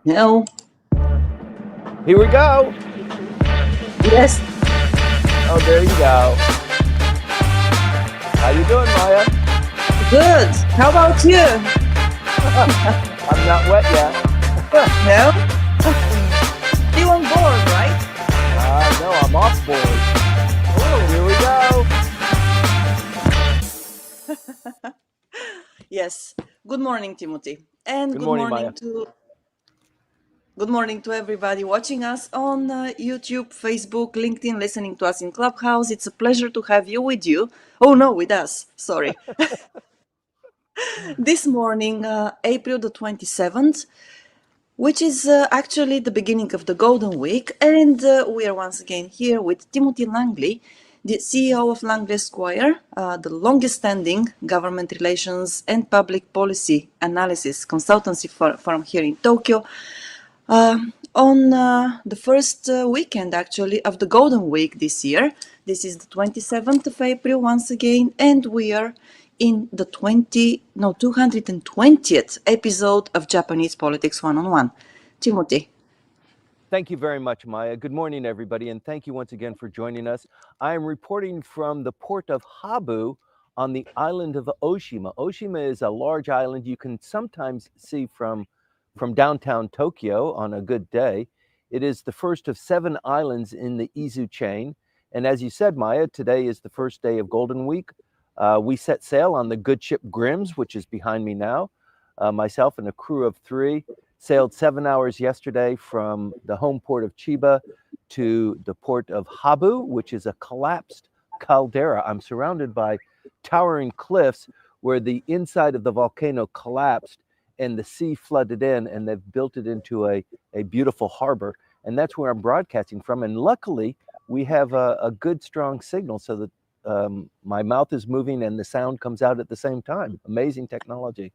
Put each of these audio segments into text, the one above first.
No. Here we go. Yes. Oh, there you go. How you doing, Maya? Good. How about you? I'm not wet yet. No. Still on board, right? No, I'm off board. Oh. Here we go. Yes. Good morning, Timothy, and Good morning, Maya. good morning to everybody watching us on YouTube, Facebook, LinkedIn, listening to us in Clubhouse. It's a pleasure to have you with you. Oh no, with us. Sorry. This morning, April the 27th, which is actually the beginning of the Golden Week. And we are once again here with Timothy Langley, the CEO of Langley Squire, the longest standing government relations and public policy analysis consultancy firm here in Tokyo. On the first weekend, actually, of the Golden Week this year. This is the 27th of April once again, and we are in the 220th episode of Japanese Politics One-on-One. Timothy. Thank you very much, Maya. Good morning, everybody, and thank you once again for joining us. I am reporting from the port of Habu on the island of Oshima. Oshima is a large island you can sometimes see from downtown Tokyo on a good day. It is the first of 7 islands in the Izu chain. And as you said, Maya, today is the first day of Golden Week. We set sail on the good ship Grimm's, which is behind me now. Myself and a crew of 3 sailed 7 hours yesterday from the home port of Chiba to the port of Habu, which is a collapsed caldera. I'm surrounded by towering cliffs where the inside of the volcano collapsed and the sea flooded in, and they've built it into a beautiful harbor. And that's where I'm broadcasting from. And luckily, we have a good, strong signal so that my mouth is moving and the sound comes out at the same time. Amazing technology.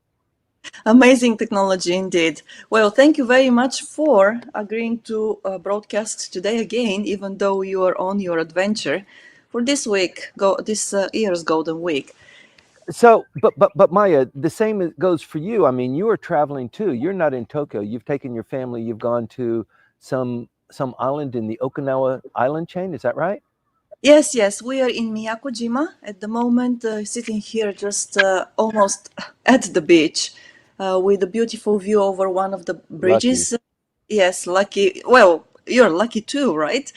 Amazing technology indeed. Well, thank you very much for agreeing to broadcast today again, even though you are on your adventure for this week, this year's Golden Week. So, but Maya, the same goes for you. I mean, you are traveling too. You're not in Tokyo. You've taken your family. You've gone to some island in the Okinawa island chain. Is that right? Yes. We are in Miyakojima at the moment, sitting here just almost at the beach with a beautiful view over one of the Lucky. bridges. Yes, lucky. Well, you're lucky too, right?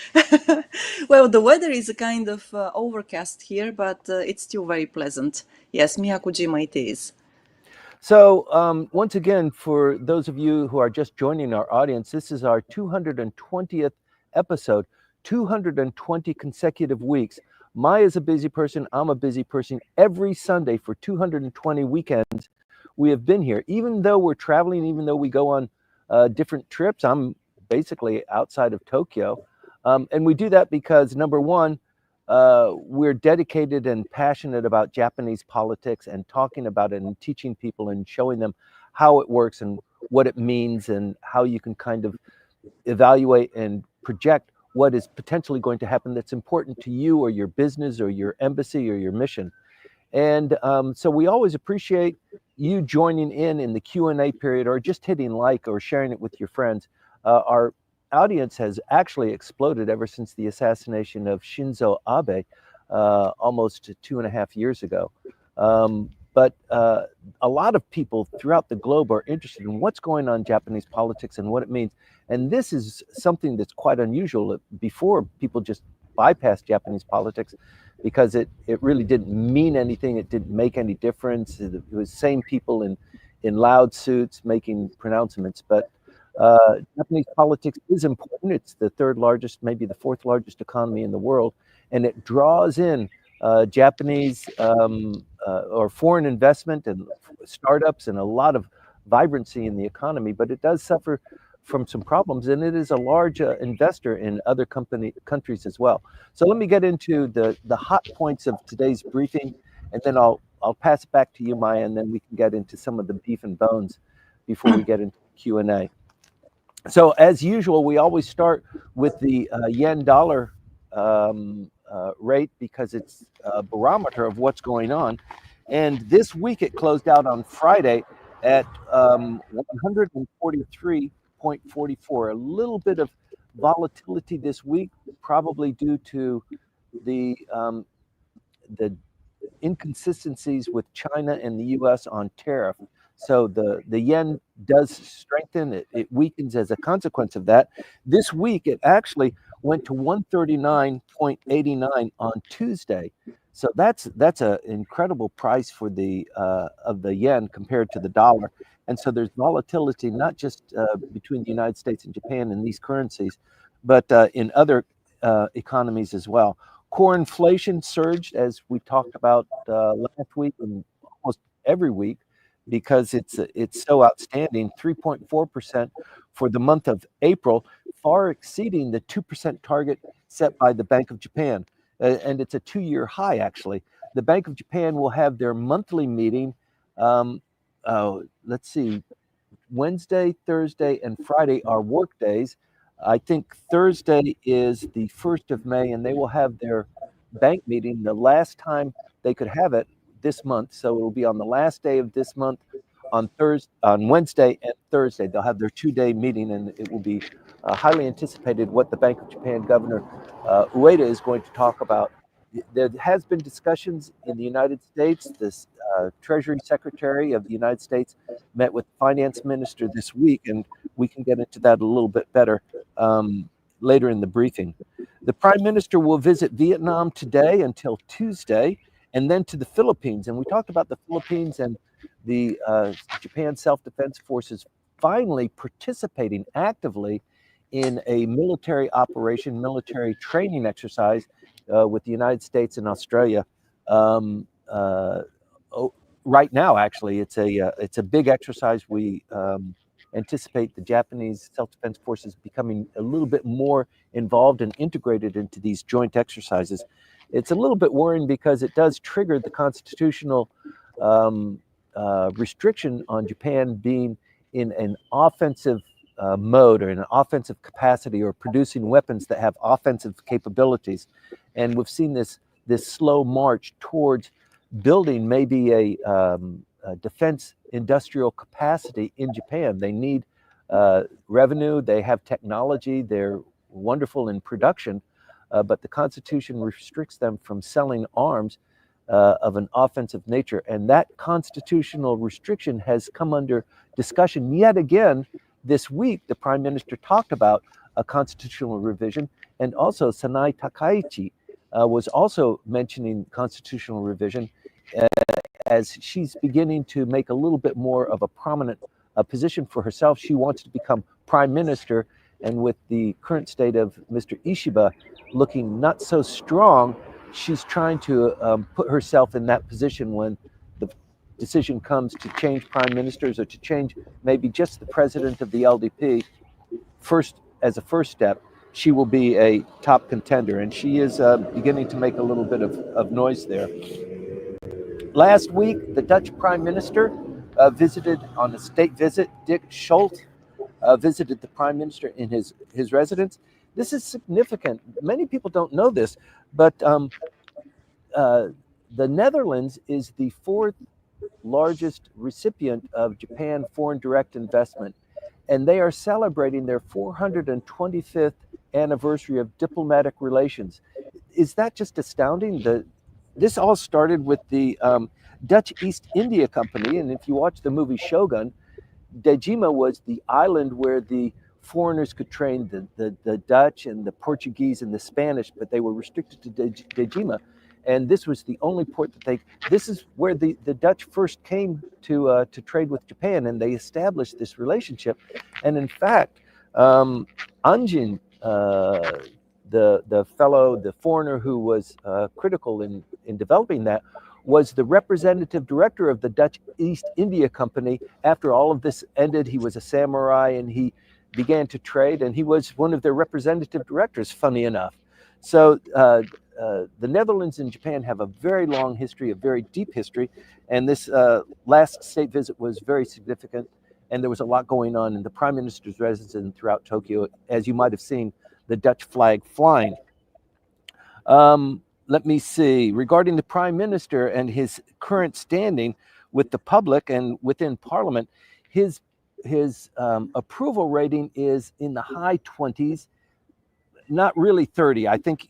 Well, the weather is a kind of overcast here, but it's still very pleasant. Yes, Miyakojima it is. So once again, for those of you who are just joining our audience, this is our 220th episode, 220 consecutive weeks. Maya's a busy person. I'm a busy person. Every Sunday for 220 weekends, we have been here. Even though we're traveling, even though we go on different trips, I'm basically outside of Tokyo. And we do that because, number one, we're dedicated and passionate about Japanese politics and talking about it and teaching people and showing them how it works and what it means and how you can kind of evaluate and project what is potentially going to happen that's important to you or your business or your embassy or your mission. And so we always appreciate you joining in the Q&A period or just hitting like or sharing it with your friends. Our audience has actually exploded ever since the assassination of Shinzo Abe almost 2.5 years ago. But a lot of people throughout the globe are interested in what's going on in Japanese politics and what it means. And this is something that's quite unusual. Before, people just bypassed Japanese politics because it really didn't mean anything. It didn't make any difference. It was same people in loud suits making pronouncements. But Japanese politics is important. It's the 3rd largest, maybe the 4th largest economy in the world, and it draws in Japanese or foreign investment and startups and a lot of vibrancy in the economy. But it does suffer from some problems, and it is a large investor in other countries as well. So let me get into the hot points of today's briefing, and then I'll pass it back to you, Maya, and then we can get into some of the beef and bones before we get into Q&A. So as usual, we always start with the yen dollar rate because it's a barometer of what's going on. And this week it closed out on Friday at 143 0.44. A little bit of volatility this week, probably due to the inconsistencies with China and the U.S. on tariff. So the yen does strengthen, it weakens as a consequence of that. This week, it actually went to 139.89 on Tuesday. So that's an incredible price for the of the yen compared to the dollar. And so there's volatility not just between the United States and Japan in these currencies, but in other economies as well. Core inflation surged, as we talked about last week and almost every week, because it's so outstanding. 3.4% for the month of April, far exceeding the 2% target set by the Bank of Japan, and it's a 2-year high actually. The Bank of Japan will have their monthly meeting. Let's see, Wednesday, Thursday, and Friday are work days. I think Thursday is the 1st of May, and they will have their bank meeting the last time they could have it this month. So it will be on the last day of this month on Wednesday and Thursday. They'll have their 2-day meeting, and it will be highly anticipated what the Bank of Japan Governor Ueda is going to talk about. There has been discussions in the United States. This Treasury Secretary of the United States met with the Finance Minister this week, and we can get into that a little bit better later in the briefing. The Prime Minister will visit Vietnam today until Tuesday, and then to the Philippines. And we talked about the Philippines and the Japan Self-Defense Forces finally participating actively in a military operation, military training exercise with the United States and Australia. Right now, actually, it's a big exercise. We anticipate the Japanese self-defense forces becoming a little bit more involved and integrated into these joint exercises. It's a little bit worrying because it does trigger the constitutional restriction on Japan being in an offensive mode or in an offensive capacity or producing weapons that have offensive capabilities. And we've seen this slow march towards building maybe a defense industrial capacity in Japan. They need revenue, they have technology, they're wonderful in production, but the Constitution restricts them from selling arms of an offensive nature. And that constitutional restriction has come under discussion yet again this week. The Prime Minister talked about a constitutional revision, and also Sanai Takaichi was also mentioning constitutional revision as she's beginning to make a little bit more of a prominent position for herself. She wants to become Prime Minister, and with the current state of Mr. Ishiba looking not so strong, she's trying to put herself in that position when the decision comes to change prime ministers or to change maybe just the president of the LDP. As a first step, she will be a top contender, and she is beginning to make a little bit of noise there. Last week, the Dutch Prime Minister visited on a state visit. Dick Schultz visited the Prime Minister in his residence. This is significant. Many people don't know this, but the Netherlands is the 4th largest recipient of Japan foreign direct investment, and they are celebrating their 425th anniversary of diplomatic relations. Is that just astounding? This all started with the Dutch East India Company, and if you watch the movie Shogun, Dejima was the island where the foreigners could train the Dutch and the Portuguese and the Spanish, but they were restricted to Dejima. And this was the only port that this is where the Dutch first came to trade with Japan, and they established this relationship. And in fact, Anjin, the foreigner who was critical in developing that, was the representative director of the Dutch East India Company. After all of this ended, he was a samurai and he began to trade, and he was one of their representative directors, funny enough. So the Netherlands and Japan have a very long history, a very deep history, and this last state visit was very significant, and there was a lot going on in the Prime Minister's residence and throughout Tokyo, as you might have seen the Dutch flag flying. Let me see. Regarding the Prime Minister and his current standing with the public and within Parliament, his his approval rating is in the high 20s, not really 30. I think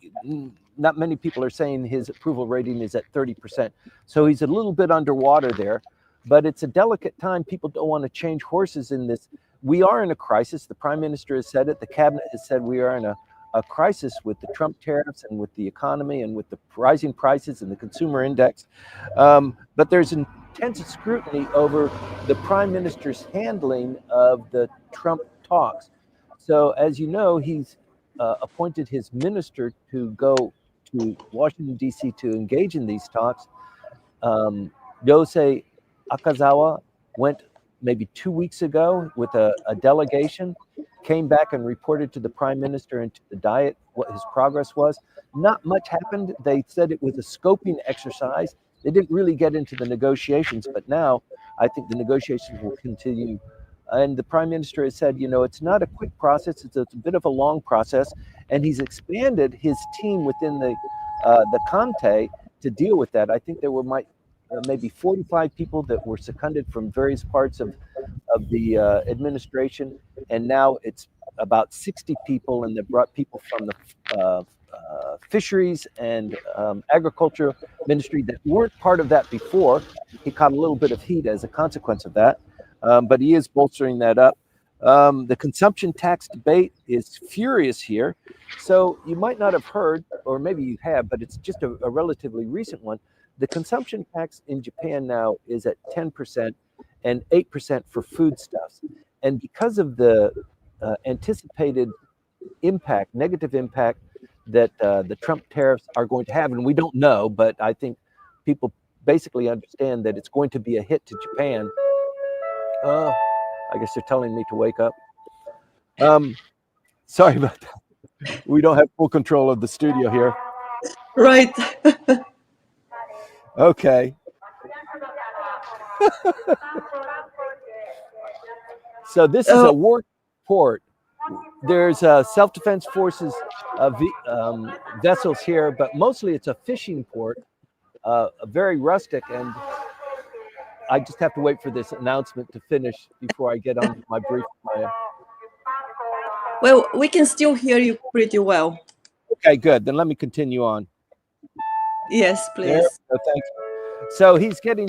not many people are saying his approval rating is at 30%. So he's a little bit underwater there, but it's a delicate time. People don't want to change horses in this. We are in a crisis. The prime minister has said it. The cabinet has said we are in a crisis with the Trump tariffs and with the economy and with the rising prices and the consumer index. But there's intense scrutiny over the prime minister's handling of the Trump talks. So as you know, he's appointed his minister to go to Washington, D.C. to engage in these talks. Yosei Akazawa went maybe 2 weeks ago with a delegation, came back and reported to the prime minister and to the Diet what his progress was. Not much happened. They said it was a scoping exercise. They didn't really get into the negotiations, but now I think the negotiations will continue. And the prime minister has said, it's not a quick process. It's a bit of a long process. And he's expanded his team within the Kante to deal with that. I think there were maybe 45 people that were seconded from various parts of the administration. And now it's about 60 people, and they brought people from the fisheries and agriculture ministry that weren't part of that before. He caught a little bit of heat as a consequence of that. But he is bolstering that up. The consumption tax debate is furious here. So you might not have heard, or maybe you have, but it's just a relatively recent one. The consumption tax in Japan now is at 10% and 8% for foodstuffs. And because of the anticipated impact, negative impact that the Trump tariffs are going to have, and we don't know, but I think people basically understand that it's going to be a hit to Japan. I guess they're telling me to wake up. Sorry about that. We don't have full control of the studio here. Right. Okay. So this is a war port. There's self-defense forces vessels here, but mostly it's a fishing port, very rustic, and I just have to wait for this announcement to finish before I get on with my brief. Well, we can still hear you pretty well. Okay, good. Then let me continue on. Yes, please. Thank you. So he's getting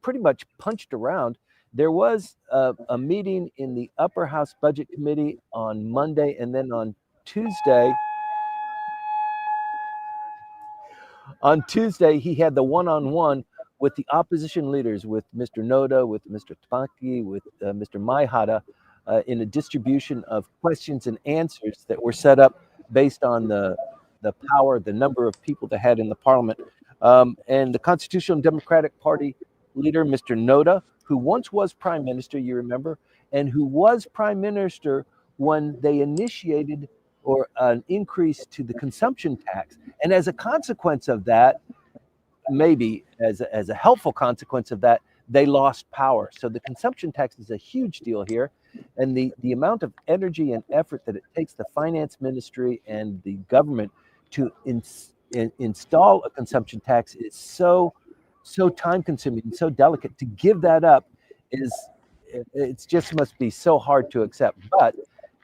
pretty much punched around. There was a meeting in the Upper House Budget Committee on Monday, and then on Tuesday, he had the one-on-one with the opposition leaders, with Mr. Noda, with Mr. Tamaki, with Mr. Maihara, in a distribution of questions and answers that were set up based on the power, the number of people they had in the parliament. And the Constitutional Democratic Party leader, Mr. Noda, who once was prime minister, you remember, and who was prime minister when they initiated or an increase to the consumption tax. And as a consequence of that, maybe as a helpful consequence of that, they lost power. So the consumption tax is a huge deal here. And the amount of energy and effort that it takes the finance ministry and the government to install a consumption tax is so time consuming and so delicate. To give that up it just must be so hard to accept. But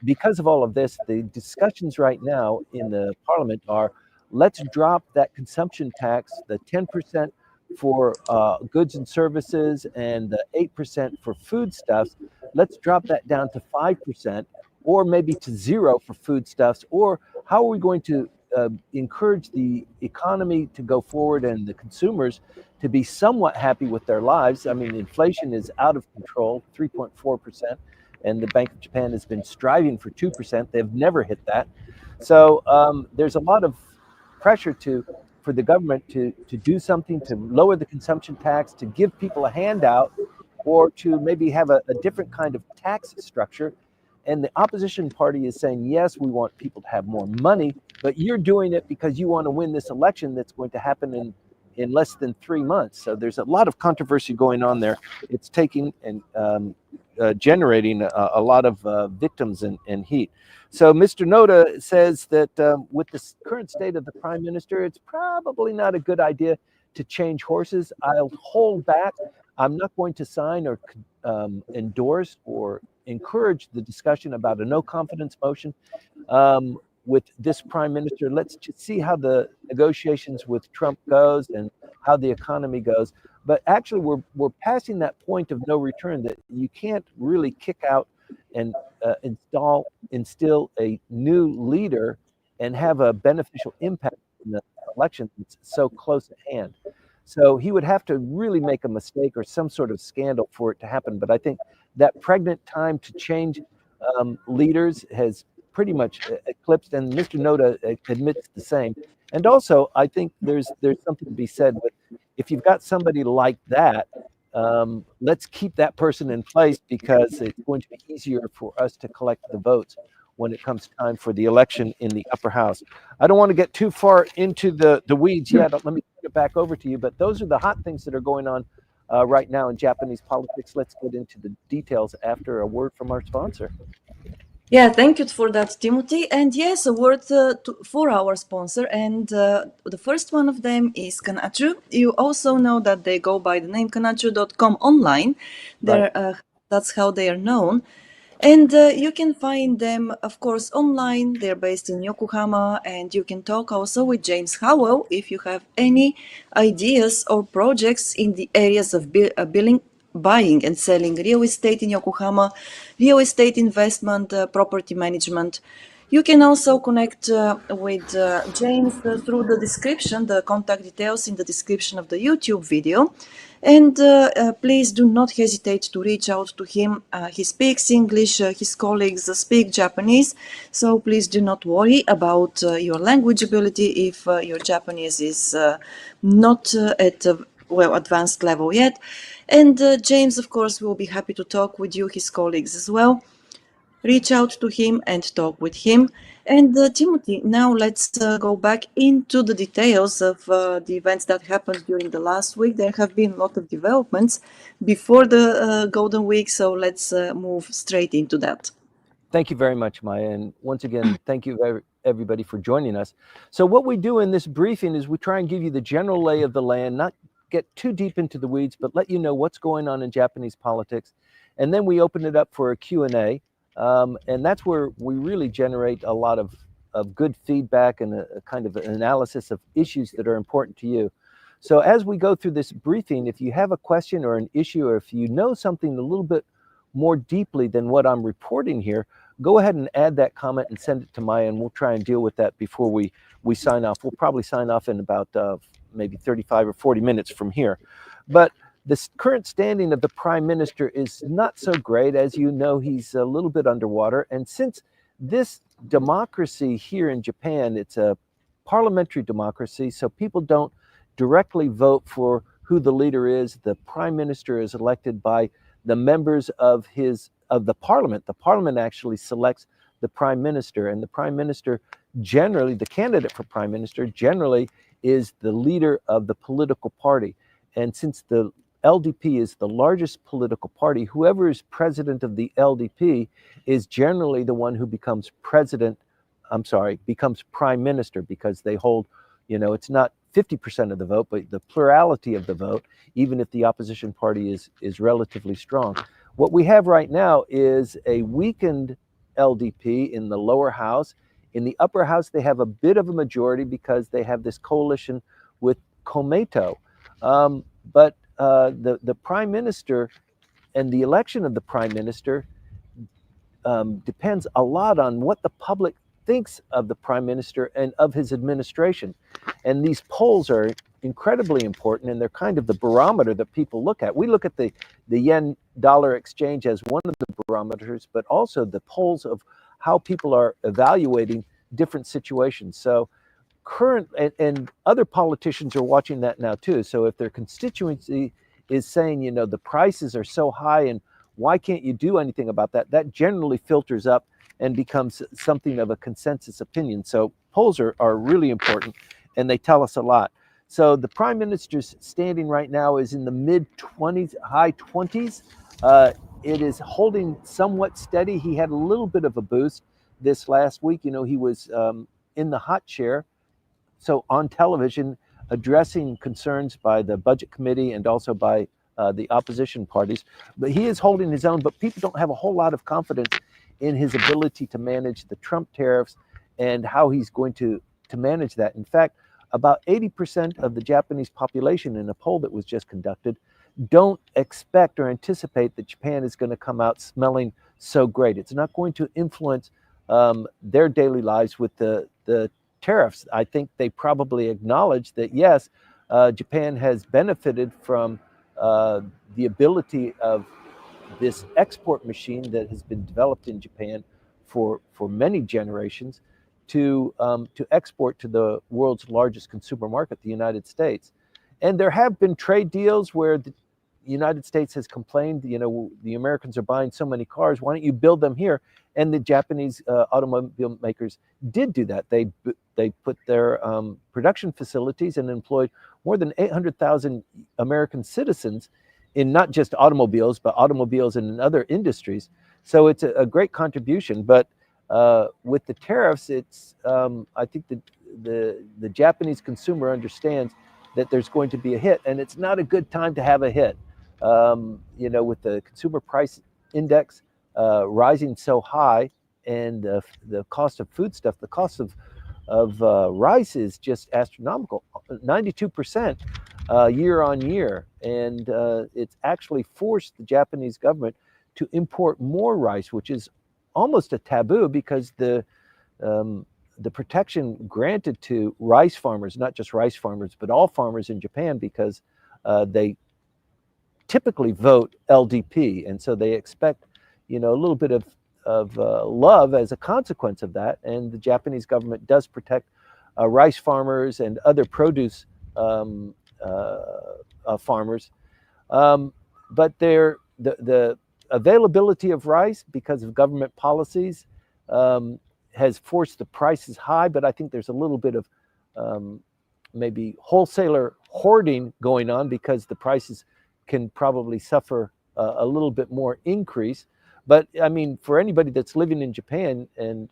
because of all of this, the discussions right now in the parliament are, let's drop that consumption tax, the 10% for goods and services and the 8% for foodstuffs. Let's drop that down to 5%, or maybe to 0 for foodstuffs. Or how are we going to encourage the economy to go forward and the consumers to be somewhat happy with their lives? I mean, inflation is out of control, 3.4%, and the Bank of Japan has been striving for 2%. They've never hit that. So there's a lot of pressure for the government to do something to lower the consumption tax, to give people a handout, or to maybe have a different kind of tax structure. And the opposition party is saying, yes, we want people to have more money, but you're doing it because you want to win this election that's going to happen in less than 3 months. So there's a lot of controversy going on there. It's taking and generating a lot of victims and heat. So Mr. Noda says that with the current state of the prime minister, it's probably not a good idea to change horses. I'll hold back. I'm not going to sign or endorse or encourage the discussion about a no confidence motion with this prime minister. Let's just see how the negotiations with Trump goes and how the economy goes. But actually, we're passing that point of no return, that you can't really kick out and instill a new leader and have a beneficial impact in the election that's so close at hand. So he would have to really make a mistake or some sort of scandal for it to happen. But I think that pregnant time to change leaders has pretty much eclipsed, and Mr. Noda admits the same. And also, I think there's something to be said with, if you've got somebody like that, let's keep that person in place, because it's going to be easier for us to collect the votes when it comes time for the election in the upper house. I don't want to get too far into the weeds yet. Let me turn it back over to you. But those are the hot things that are going on right now in Japanese politics. Let's get into the details after a word from our sponsor. Yeah, thank you for that, Timothy. And yes, a word for our sponsor. And the first one of them is Kanchu. You also know that they go by the name Kanchu.com online. Right. That's how they are known. And you can find them, of course, online. They're based in Yokohama. And you can talk also with James Howell if you have any ideas or projects in the areas of billing, buying and selling real estate in Yokohama, real estate investment, property management. You can also connect with James through the description, the contact details in the description of the YouTube video. And please do not hesitate to reach out to him. He speaks English, his colleagues speak Japanese, so please do not worry about your language ability if your Japanese is not at a well advanced level yet. And James, of course, will be happy to talk with you, his colleagues as well. Reach out to him and talk with him. And Timothy, now let's go back into the details of the events that happened during the last week. There have been a lot of developments before the Golden Week, so let's move straight into that. Thank you very much, Maya. And once again, thank you everybody for joining us. So what we do in this briefing is we try and give you the general lay of the land, not get too deep into the weeds, but let you know what's going on in Japanese politics. And then we open it up for a Q&A. And that's where we really generate a lot of good feedback and a kind of an analysis of issues that are important to you. So as we go through this briefing, if you have a question or an issue, or if you know something a little bit more deeply than what I'm reporting here, go ahead and add that comment and send it to Maya, and we'll try and deal with that before we sign off. We'll probably sign off in about maybe 35 or 40 minutes from here. But the current standing of the prime minister is not so great. As you know, he's a little bit underwater. And since this democracy here in Japan, it's a parliamentary democracy, so people don't directly vote for who the leader is. The prime minister is elected by the members of the parliament. The parliament actually selects the prime minister, and the prime minister generally, the candidate for prime minister generally, is the leader of the political party. And since the LDP is the largest political party, whoever is president of the LDP is generally the one who becomes becomes prime minister, because they hold, it's not 50% of the vote, but the plurality of the vote, even if the opposition party is relatively strong. What we have right now is a weakened LDP in the lower house. In the upper house, they have a bit of a majority because they have this coalition with Komeito. But the prime minister and the election of the prime minister depends a lot on what the public thinks of the prime minister and of his administration. And these polls are incredibly important, and they're kind of the barometer that people look at. We look at the yen-dollar exchange as one of the barometers, but also the polls of how people are evaluating different situations. So current and other politicians are watching that now too. So if their constituency is saying, the prices are so high and why can't you do anything about that, that generally filters up and becomes something of a consensus opinion. So polls are really important, and they tell us a lot. So the prime minister's standing right now is in the mid-20s, high 20s. It is holding somewhat steady. He had a little bit of a boost this last week. He was in the hot chair, so on television, addressing concerns by the budget committee and also by the opposition parties. But he is holding his own, but people don't have a whole lot of confidence in his ability to manage the Trump tariffs and how he's going to manage that. In fact, about 80% of the Japanese population in a poll that was just conducted don't expect or anticipate that Japan is going to come out smelling so great. It's not going to influence their daily lives with the tariffs. I think they probably acknowledge that, yes, Japan has benefited from the ability of this export machine that has been developed in Japan for many generations to export to the world's largest consumer market, the United States. And there have been trade deals where the United States has complained, the Americans are buying so many cars, why don't you build them here? And the Japanese automobile makers did do that. They put their production facilities and employed more than 800,000 American citizens in not just automobiles, but automobiles and in other industries. So it's a great contribution. But with the tariffs, it's I think that the Japanese consumer understands that there's going to be a hit, and it's not a good time to have a hit. With the consumer price index rising so high, and the cost of foodstuff, the cost of rice is just astronomical, 92% year on year, and it's actually forced the Japanese government to import more rice, which is almost a taboo because the protection granted to rice farmers, not just rice farmers, but all farmers in Japan, because they typically vote LDP, and so they expect, a little bit of love as a consequence of that. And the Japanese government does protect rice farmers and other produce farmers, but the availability of rice, because of government policies, has forced the prices high. But I think there's a little bit of maybe wholesaler hoarding going on, because the prices can probably suffer a little bit more increase. But I mean, for anybody that's living in Japan, and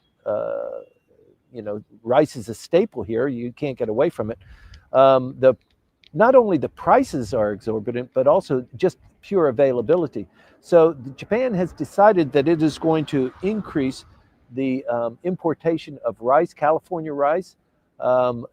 rice is a staple here, you can't get away from it. Not only the prices are exorbitant, but also just pure availability. So Japan has decided that it is going to increase the importation of rice, California rice,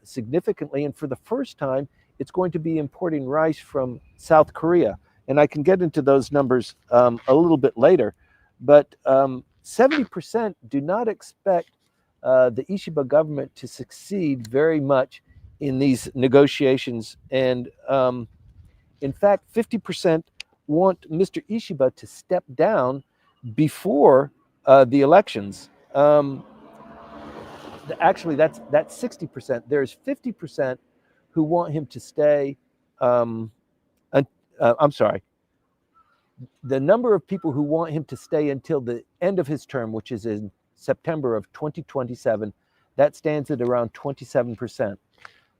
significantly. And for the first time, it's going to be importing rice from South Korea. And I can get into those numbers a little bit later. But 70% do not expect the Ishiba government to succeed very much in these negotiations. And in fact, 50% want Mr. Ishiba to step down before the elections. Actually, that's 60%. There's 50% who want him to stay. I'm sorry. The number of people who want him to stay until the end of his term, which is in September of 2027, that stands at around 27%.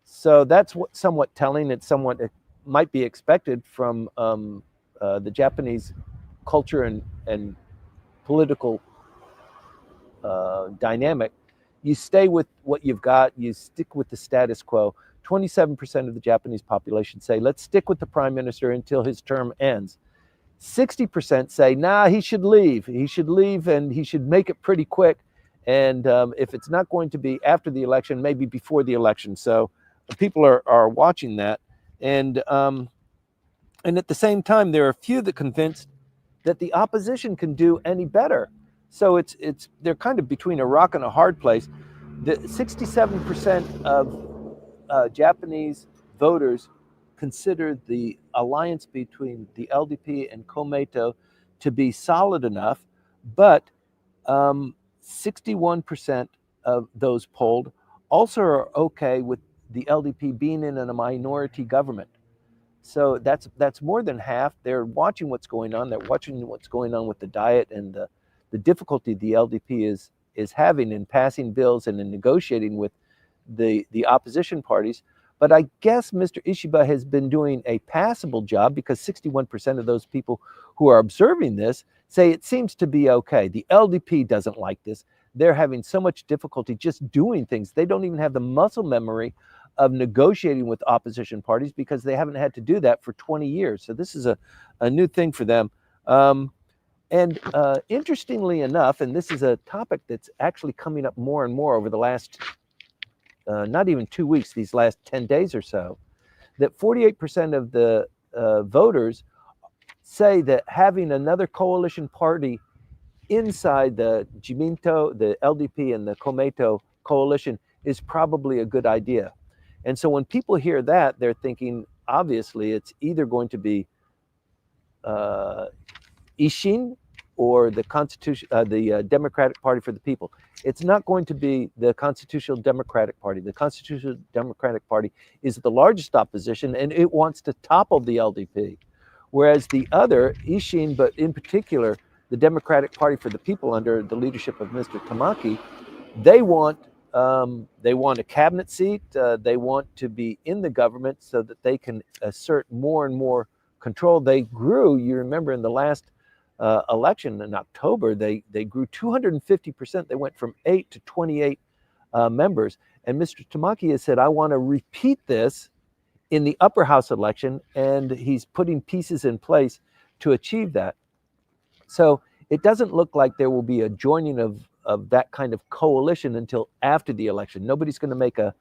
So that's somewhat telling. It's somewhat, it might be expected from the Japanese culture and political dynamic. You stay with what you've got. You stick with the status quo. 27% of the Japanese population say, let's stick with the prime minister until his term ends. 60% say, nah, he should leave. He should leave, and he should make it pretty quick. And if it's not going to be after the election, maybe before the election. So people are watching that. And at the same time, there are a few that convinced that the opposition can do any better. So they're kind of between a rock and a hard place. The 67% of Japanese voters consider the alliance between the LDP and Komeito to be solid enough, but 61% of those polled also are okay with the LDP being in a minority government. So that's more than half. They're watching what's going on. They're watching what's going on with the diet and the difficulty the LDP is having in passing bills and in negotiating with the opposition parties. But I guess Mr. Ishiba has been doing a passable job, because 61% of those people who are observing this say it seems to be okay. The LDP doesn't like this. They're having so much difficulty just doing things. They don't even have the muscle memory of negotiating with opposition parties because they haven't had to do that for 20 years. So this is a new thing for them. And interestingly enough, and this is a topic that's actually coming up more and more over the last, not even 2 weeks, these last 10 days or so, that 48% of the voters say that having another coalition party inside the Jiminto, the LDP, and the Komeito coalition is probably a good idea. And so when people hear that, they're thinking, obviously, it's either going to be Ishin or the Constitution, the Democratic Party for the People. It's not going to be the Constitutional Democratic Party. The Constitutional Democratic Party is the largest opposition, and it wants to topple the LDP. Whereas the other, Ishin, but in particular, the Democratic Party for the People under the leadership of Mr. Tamaki, they want a cabinet seat. They want to be in the government so that they can assert more and more control. They grew, you remember, in the last election in October, they grew 250%. They went from 8 to 28 members. And Mr. Tamaki has said, I want to repeat this in the upper house election, and he's putting pieces in place to achieve that. So it doesn't look like there will be a joining of that kind of coalition until after the election. Nobody's going to make a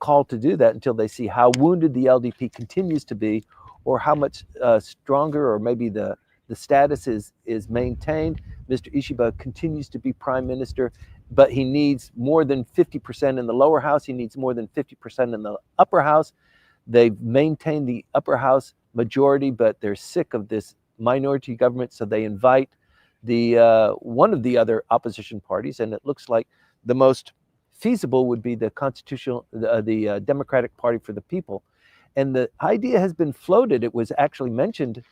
call to do that until they see how wounded the LDP continues to be, or how much stronger, or maybe the status is maintained. Mr. Ishiba continues to be prime minister, but he needs more than 50% in the lower house. He needs more than 50% in the upper house. They've maintained the upper house majority, but they're sick of this minority government, so they invite the one of the other opposition parties, and it looks like the most feasible would be the Democratic Party for the People. And the idea has been floated. It was actually mentioned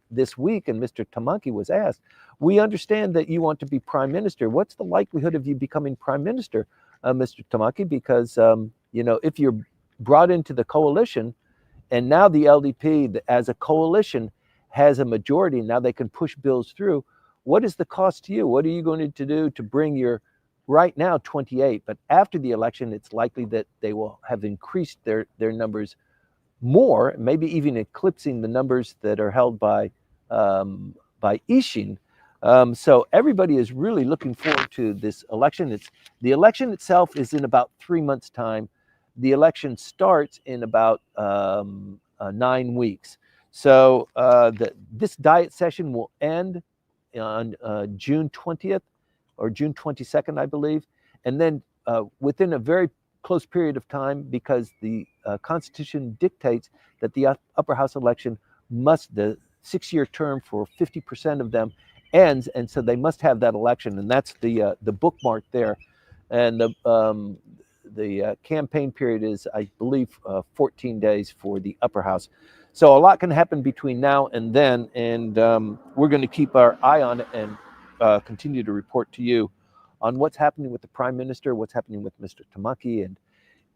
this week, and Mr. Tamaki was asked, we understand that you want to be prime minister. What's the likelihood of you becoming prime minister, Mr. Tamaki? Because, if you're brought into the coalition, and now the LDP as a coalition has a majority, now they can push bills through, what is the cost to you? What are you going to do to bring your, right now, 28, but after the election, it's likely that they will have increased their numbers more, maybe even eclipsing the numbers that are held by Ishin. So everybody is really looking forward to this election. The election itself is in about 3 months' time. The election starts in about 9 weeks. So this diet session will end on June 20th or June 22nd, I believe. And then within a very close period of time, because the Constitution dictates that the upper house election the 6-year term for 50% of them ends, and so they must have that election, and that's the bookmark there. And the campaign period is, I believe, 14 days for the upper house. So a lot can happen between now and then, and we're going to keep our eye on it and continue to report to you on what's happening with the prime minister, what's happening with Mr. Tamaki, and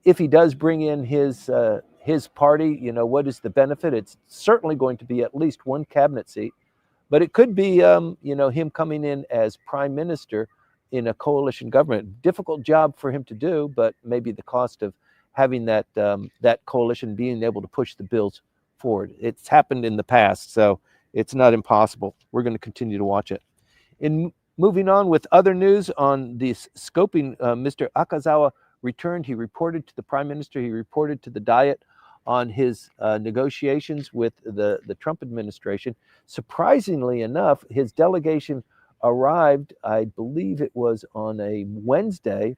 if he does bring in his party, what is the benefit? It's certainly going to be at least one cabinet seat, but it could be, him coming in as prime minister in a coalition government. Difficult job for him to do, but maybe the cost of having that coalition being able to push the bills forward. It's happened in the past, so it's not impossible. We're going to continue to watch it. In moving on with other news on this scoping, Mr. Akazawa returned. He reported to the prime minister. He reported to the Diet on his negotiations with the Trump administration. Surprisingly enough, his delegation arrived, I believe it was on a Wednesday,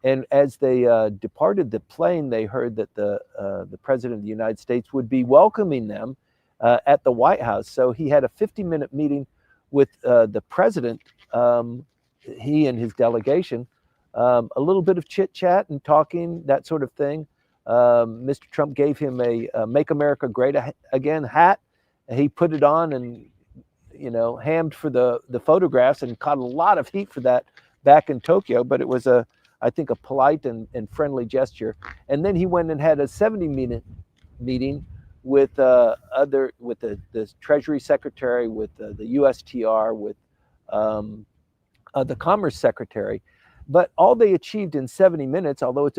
and as they departed the plane, they heard that the president of the United States would be welcoming them at the White House. So he had a 50-minute meeting with the president, he and his delegation, a little bit of chit-chat and talking, that sort of thing. Mr. Trump gave him a Make America Great Again hat. He put it on and, hammed for the photographs and caught a lot of heat for that back in Tokyo, but it was I think a polite and friendly gesture. And then he went and had a 70-minute meeting with the Treasury Secretary, with the USTR, with the Commerce Secretary. But all they achieved in 70 minutes, although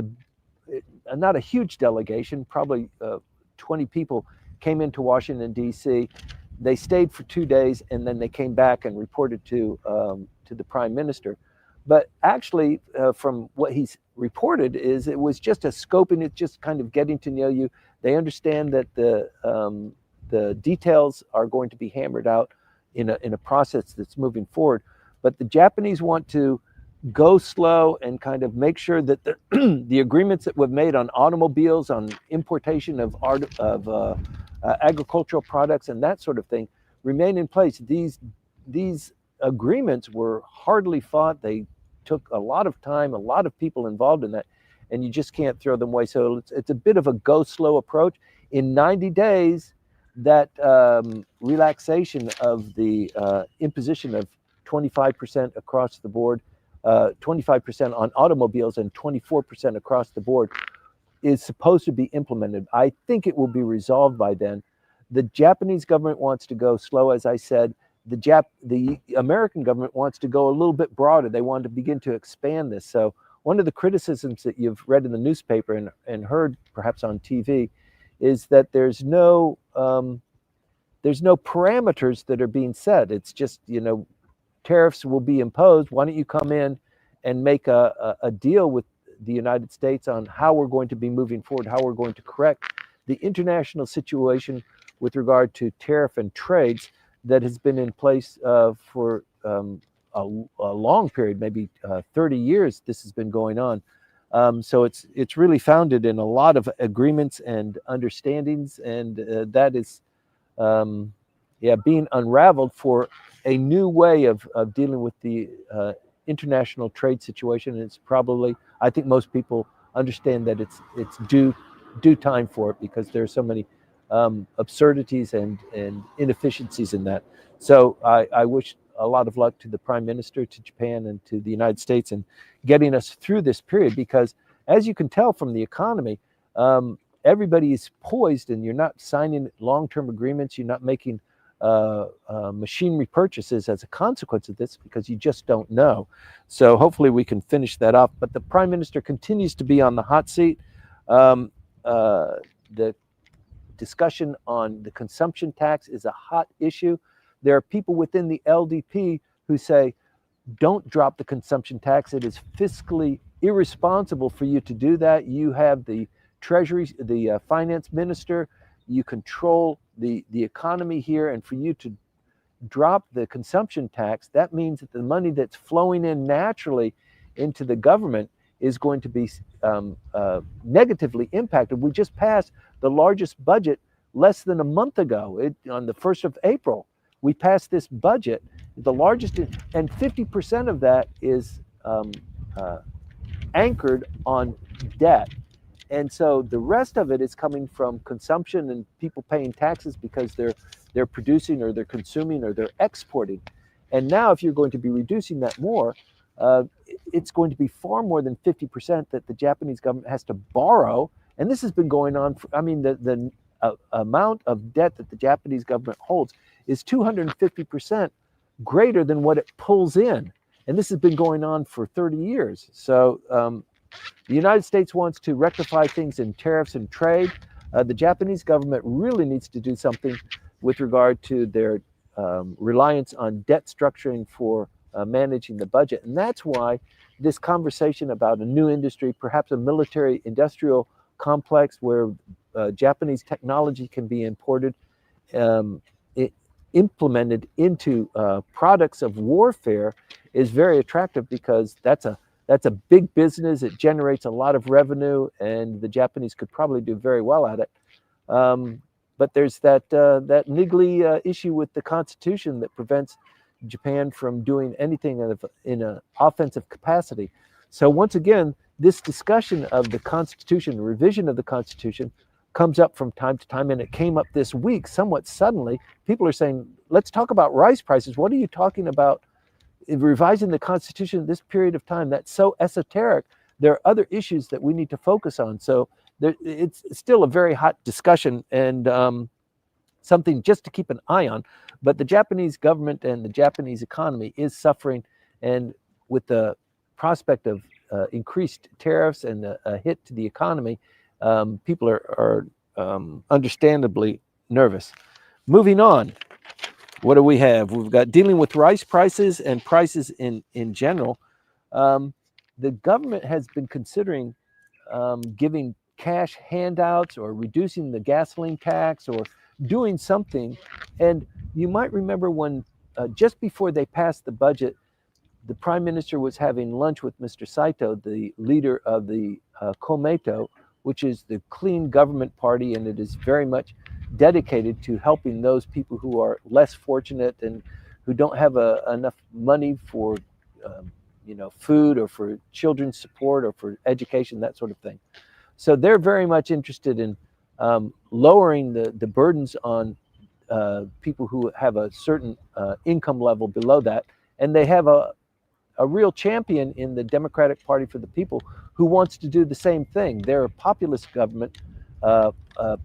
not a huge delegation, probably 20 people came into Washington, D.C. They stayed for 2 days, and then they came back and reported to the prime minister. But actually, from what he's reported, is it was just a scoping. It's just kind of getting to know you. They understand that the details are going to be hammered out in a process that's moving forward. But the Japanese want to go slow and kind of make sure that the agreements that we've made on automobiles, on importation of agricultural products, and that sort of thing remain in place. These agreements were hardly fought. They took a lot of time, a lot of people involved in that, and you just can't throw them away. So it's a bit of a go slow approach. In 90 days, that relaxation of the imposition of 25% across the board, 25% on automobiles and 24% across the board is supposed to be implemented. I think it will be resolved by then. The Japanese government wants to go slow, as I said. The American government wants to go a little bit broader. They want to begin to expand this. So one of the criticisms that you've read in the newspaper and heard perhaps on TV is that there's no parameters that are being set. It's just, tariffs will be imposed. Why don't you come in and make a deal with the United States on how we're going to be moving forward, how we're going to correct the international situation with regard to tariff and trades that has been in place for a long period, maybe 30 years. This has been going on. So it's really founded in a lot of agreements and understandings, and that is being unraveled for a new way of dealing with the international trade situation. And it's probably, I think most people understand that it's due time for it, because there are so many absurdities and inefficiencies in that. So I wish a lot of luck to the Prime Minister, to Japan, and to the United States in getting us through this period, because as you can tell from the economy, everybody is poised, and you're not signing long-term agreements. You're not making machinery purchases as a consequence of this, because you just don't know. So hopefully we can finish that off. But the Prime Minister continues to be on the hot seat. The discussion on the consumption tax is a hot issue. There are people within the LDP who say, don't drop the consumption tax. It is fiscally irresponsible for you to do that. You have the Treasury, the finance minister. You control the economy here, and for you to drop the consumption tax, that means that the money that's flowing in naturally into the government is going to be negatively impacted. We just passed the largest budget less than a month ago. On the 1st of April, we passed this budget, the largest, and 50% of that is anchored on debt. And so the rest of it is coming from consumption and people paying taxes because they're producing, or they're consuming, or they're exporting. And now if you're going to be reducing that more, it's going to be far more than 50% that the Japanese government has to borrow. And this has been going on. The amount of debt that the Japanese government holds is 250% greater than what it pulls in. And this has been going on for 30 years. So the United States wants to rectify things in tariffs and trade. The Japanese government really needs to do something with regard to their reliance on debt structuring for managing the budget. And that's why this conversation about a new industry, perhaps a military industrial complex where Japanese technology can be imported, implemented into products of warfare, is very attractive, because that's a big business. It generates a lot of revenue, and the Japanese could probably do very well at it. But there's that niggly issue with the Constitution that prevents Japan from doing anything in an offensive capacity. So once again, this discussion of the Constitution, the revision of the Constitution, comes up from time to time, and it came up this week somewhat suddenly. People are saying, let's talk about rice prices. What are you talking about revising the Constitution at this period of time? That's so esoteric. There are other issues that we need to focus on. So it's still a very hot discussion, and something just to keep an eye on. But the Japanese government and the Japanese economy is suffering, and with the prospect of increased tariffs and a hit to the economy, people are understandably nervous. Moving on, what do we have? We've got dealing with rice prices and prices in general. The government has been considering giving cash handouts or reducing the gasoline tax or doing something. And you might remember when just before they passed the budget, the prime minister was having lunch with Mr. Saito, the leader of the Komeito, which is the Clean Government Party, and it is very much dedicated to helping those people who are less fortunate and who don't have enough money for food or for children's support or for education, that sort of thing. So they're very much interested in lowering the burdens on people who have a certain income level below that. And they have a real champion in the Democratic Party for the People who wants to do the same thing. They're a populist government,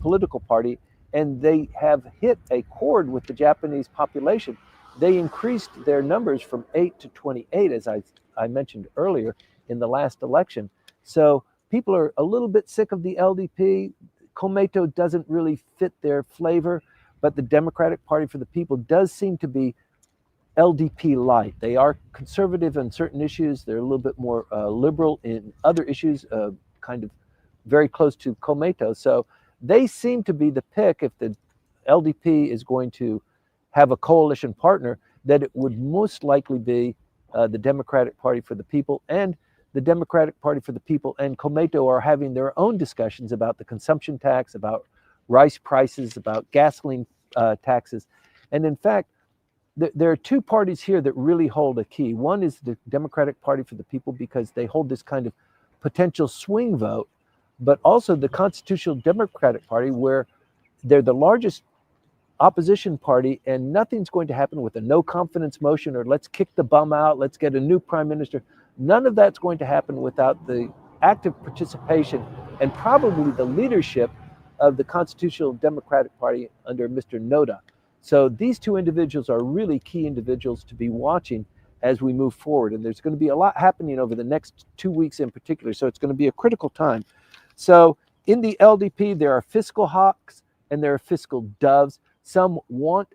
political party, and they have hit a chord with the Japanese population. They increased their numbers from 8 to 28, as I mentioned earlier, in the last election. So people are a little bit sick of the LDP. Komeito doesn't really fit their flavor, but the Democratic Party for the People does seem to be LDP light. They are conservative on certain issues. They're a little bit more liberal in other issues, kind of very close to Komeito. So they seem to be the pick if the LDP is going to have a coalition partner, that it would most likely be the Democratic Party for the People. And the Democratic Party for the People and Komeito are having their own discussions about the consumption tax, about rice prices, about gasoline taxes. And in fact, there are two parties here that really hold a key. One is the Democratic Party for the People, because they hold this kind of potential swing vote, but also the Constitutional Democratic Party, where they're the largest opposition party, and nothing's going to happen with a no confidence motion or let's kick the bum out, let's get a new prime minister. None of that's going to happen without the active participation and probably the leadership of the Constitutional Democratic Party under Mr. Noda. So these two individuals are really key individuals to be watching as we move forward. And there's going to be a lot happening over the next 2 weeks in particular. So it's going to be a critical time. So in the LDP, there are fiscal hawks and there are fiscal doves. Some want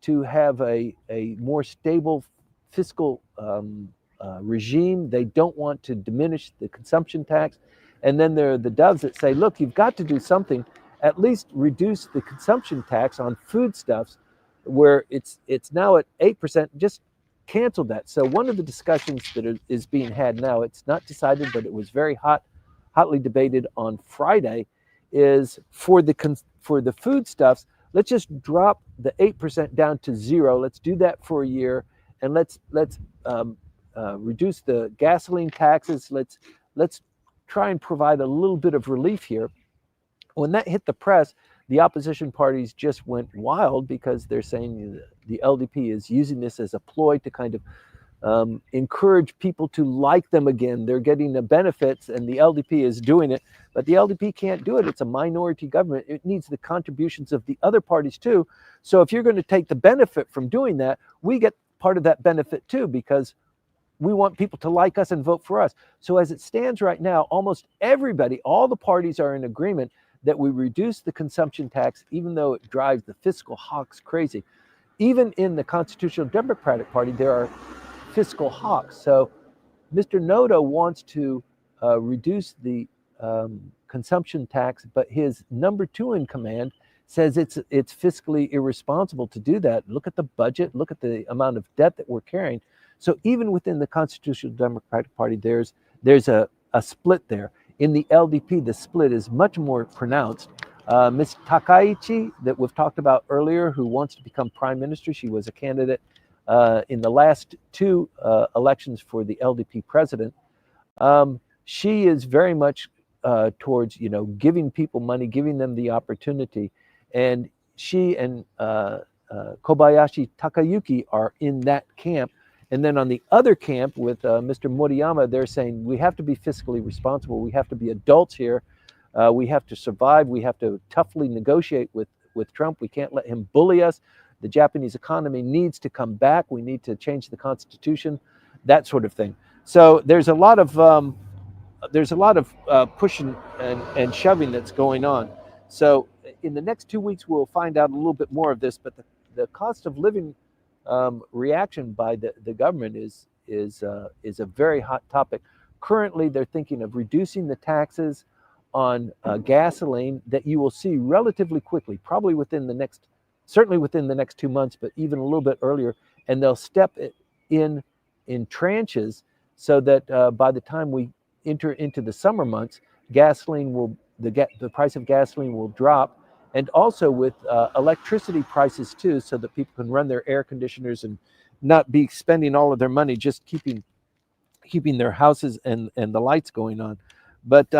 to have a more stable fiscal regime. They don't want to diminish the consumption tax. And then there are the doves that say, look, you've got to do something, at least reduce the consumption tax on foodstuffs, where it's now at 8%, just cancel that. So one of the discussions that is being had now, it's not decided, but it was very hotly debated on Friday, is for the foodstuffs, let's just drop the 8% down to 0. Let's do that for a year, and let's reduce the gasoline taxes. Let's try and provide a little bit of relief here. When that hit the press, the opposition parties just went wild, because they're saying the LDP is using this as a ploy to kind of encourage people to like them again. They're getting the benefits, and the LDP is doing it, but the LDP can't do it. It's a minority government. It needs the contributions of the other parties too. So if you're going to take the benefit from doing that, we get part of that benefit too, because we want people to like us and vote for us. So as it stands right now, almost everybody, all the parties are in agreement that we reduce the consumption tax, even though it drives the fiscal hawks crazy. Even in the Constitutional Democratic Party, there are fiscal hawks. So Mr. Noda wants to reduce the consumption tax, but his number two in command says it's fiscally irresponsible to do that. Look at the budget, look at the amount of debt that we're carrying. So even within the Constitutional Democratic Party, there's a split there. In the LDP, the split is much more pronounced. Ms. Takaichi, that we've talked about earlier, who wants to become prime minister, she was a candidate in the last two elections for the LDP president. She is very much towards giving people money, giving them the opportunity, and she and Kobayashi Takayuki are in that camp. And then on the other camp with Mr. Moriyama, they're saying we have to be fiscally responsible. We have to be adults here. We have to survive. We have to toughly negotiate with Trump. We can't let him bully us. The Japanese economy needs to come back. We need to change the constitution, that sort of thing. So there's a lot of there's a lot of pushing and shoving that's going on. So in the next 2 weeks, we'll find out a little bit more of this. But the cost of living reaction by the government is a very hot topic. Currently, they're thinking of reducing the taxes on gasoline that you will see relatively quickly, probably certainly within the next 2 months, but even a little bit earlier. And they'll step it in tranches so that by the time we enter into the summer months, the price of gasoline will drop, and also with electricity prices too, so that people can run their air conditioners and not be spending all of their money just keeping their houses and the lights going on. But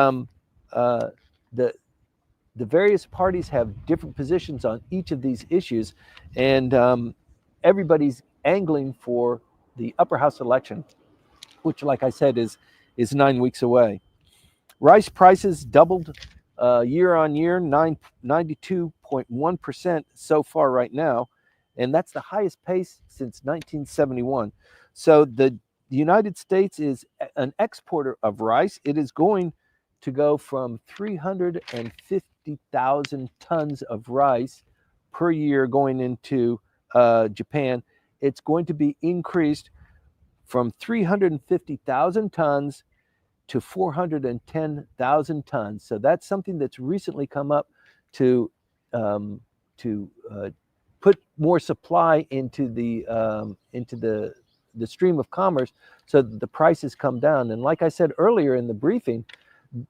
the various parties have different positions on each of these issues, and everybody's angling for the upper house election, which, like I said, is 9 weeks away. Rice prices doubled year on year, 92.1% so far right now, and that's the highest pace since 1971. So the United States is an exporter of rice. It is going to go from 350,000 tons of rice per year going into Japan. It's going to be increased from 350,000 tons to 410,000 tons. So that's something that's recently come up to put more supply into the stream of commerce, so that the prices come down. And like I said earlier in the briefing,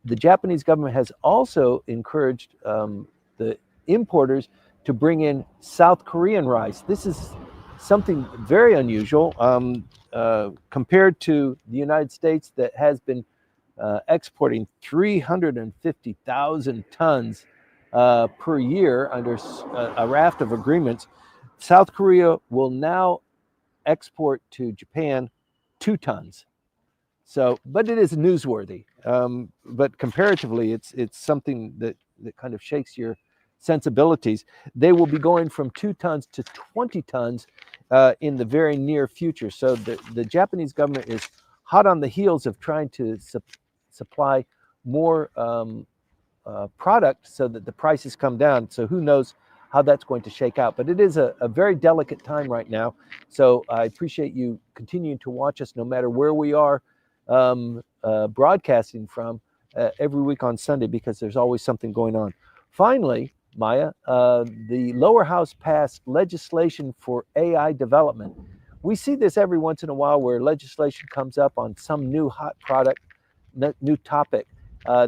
the Japanese government has also encouraged the importers to bring in South Korean rice. This is something very unusual compared to the United States, that has been exporting 350,000 tons per year under a raft of agreements. South Korea will now export to Japan 2 tons. So, but it is newsworthy. But comparatively, it's something that kind of shakes your sensibilities. They will be going from 2 tons to 20 tons in the very near future. So the Japanese government is hot on the heels of trying to supply more product so that the prices come down. So who knows how that's going to shake out. But it is a very delicate time right now. So I appreciate you continuing to watch us no matter where we are broadcasting from every week on Sunday, because there's always something going on. Finally, Maya, the lower house passed legislation for AI development. We see this every once in a while where legislation comes up on some new hot product, new topic.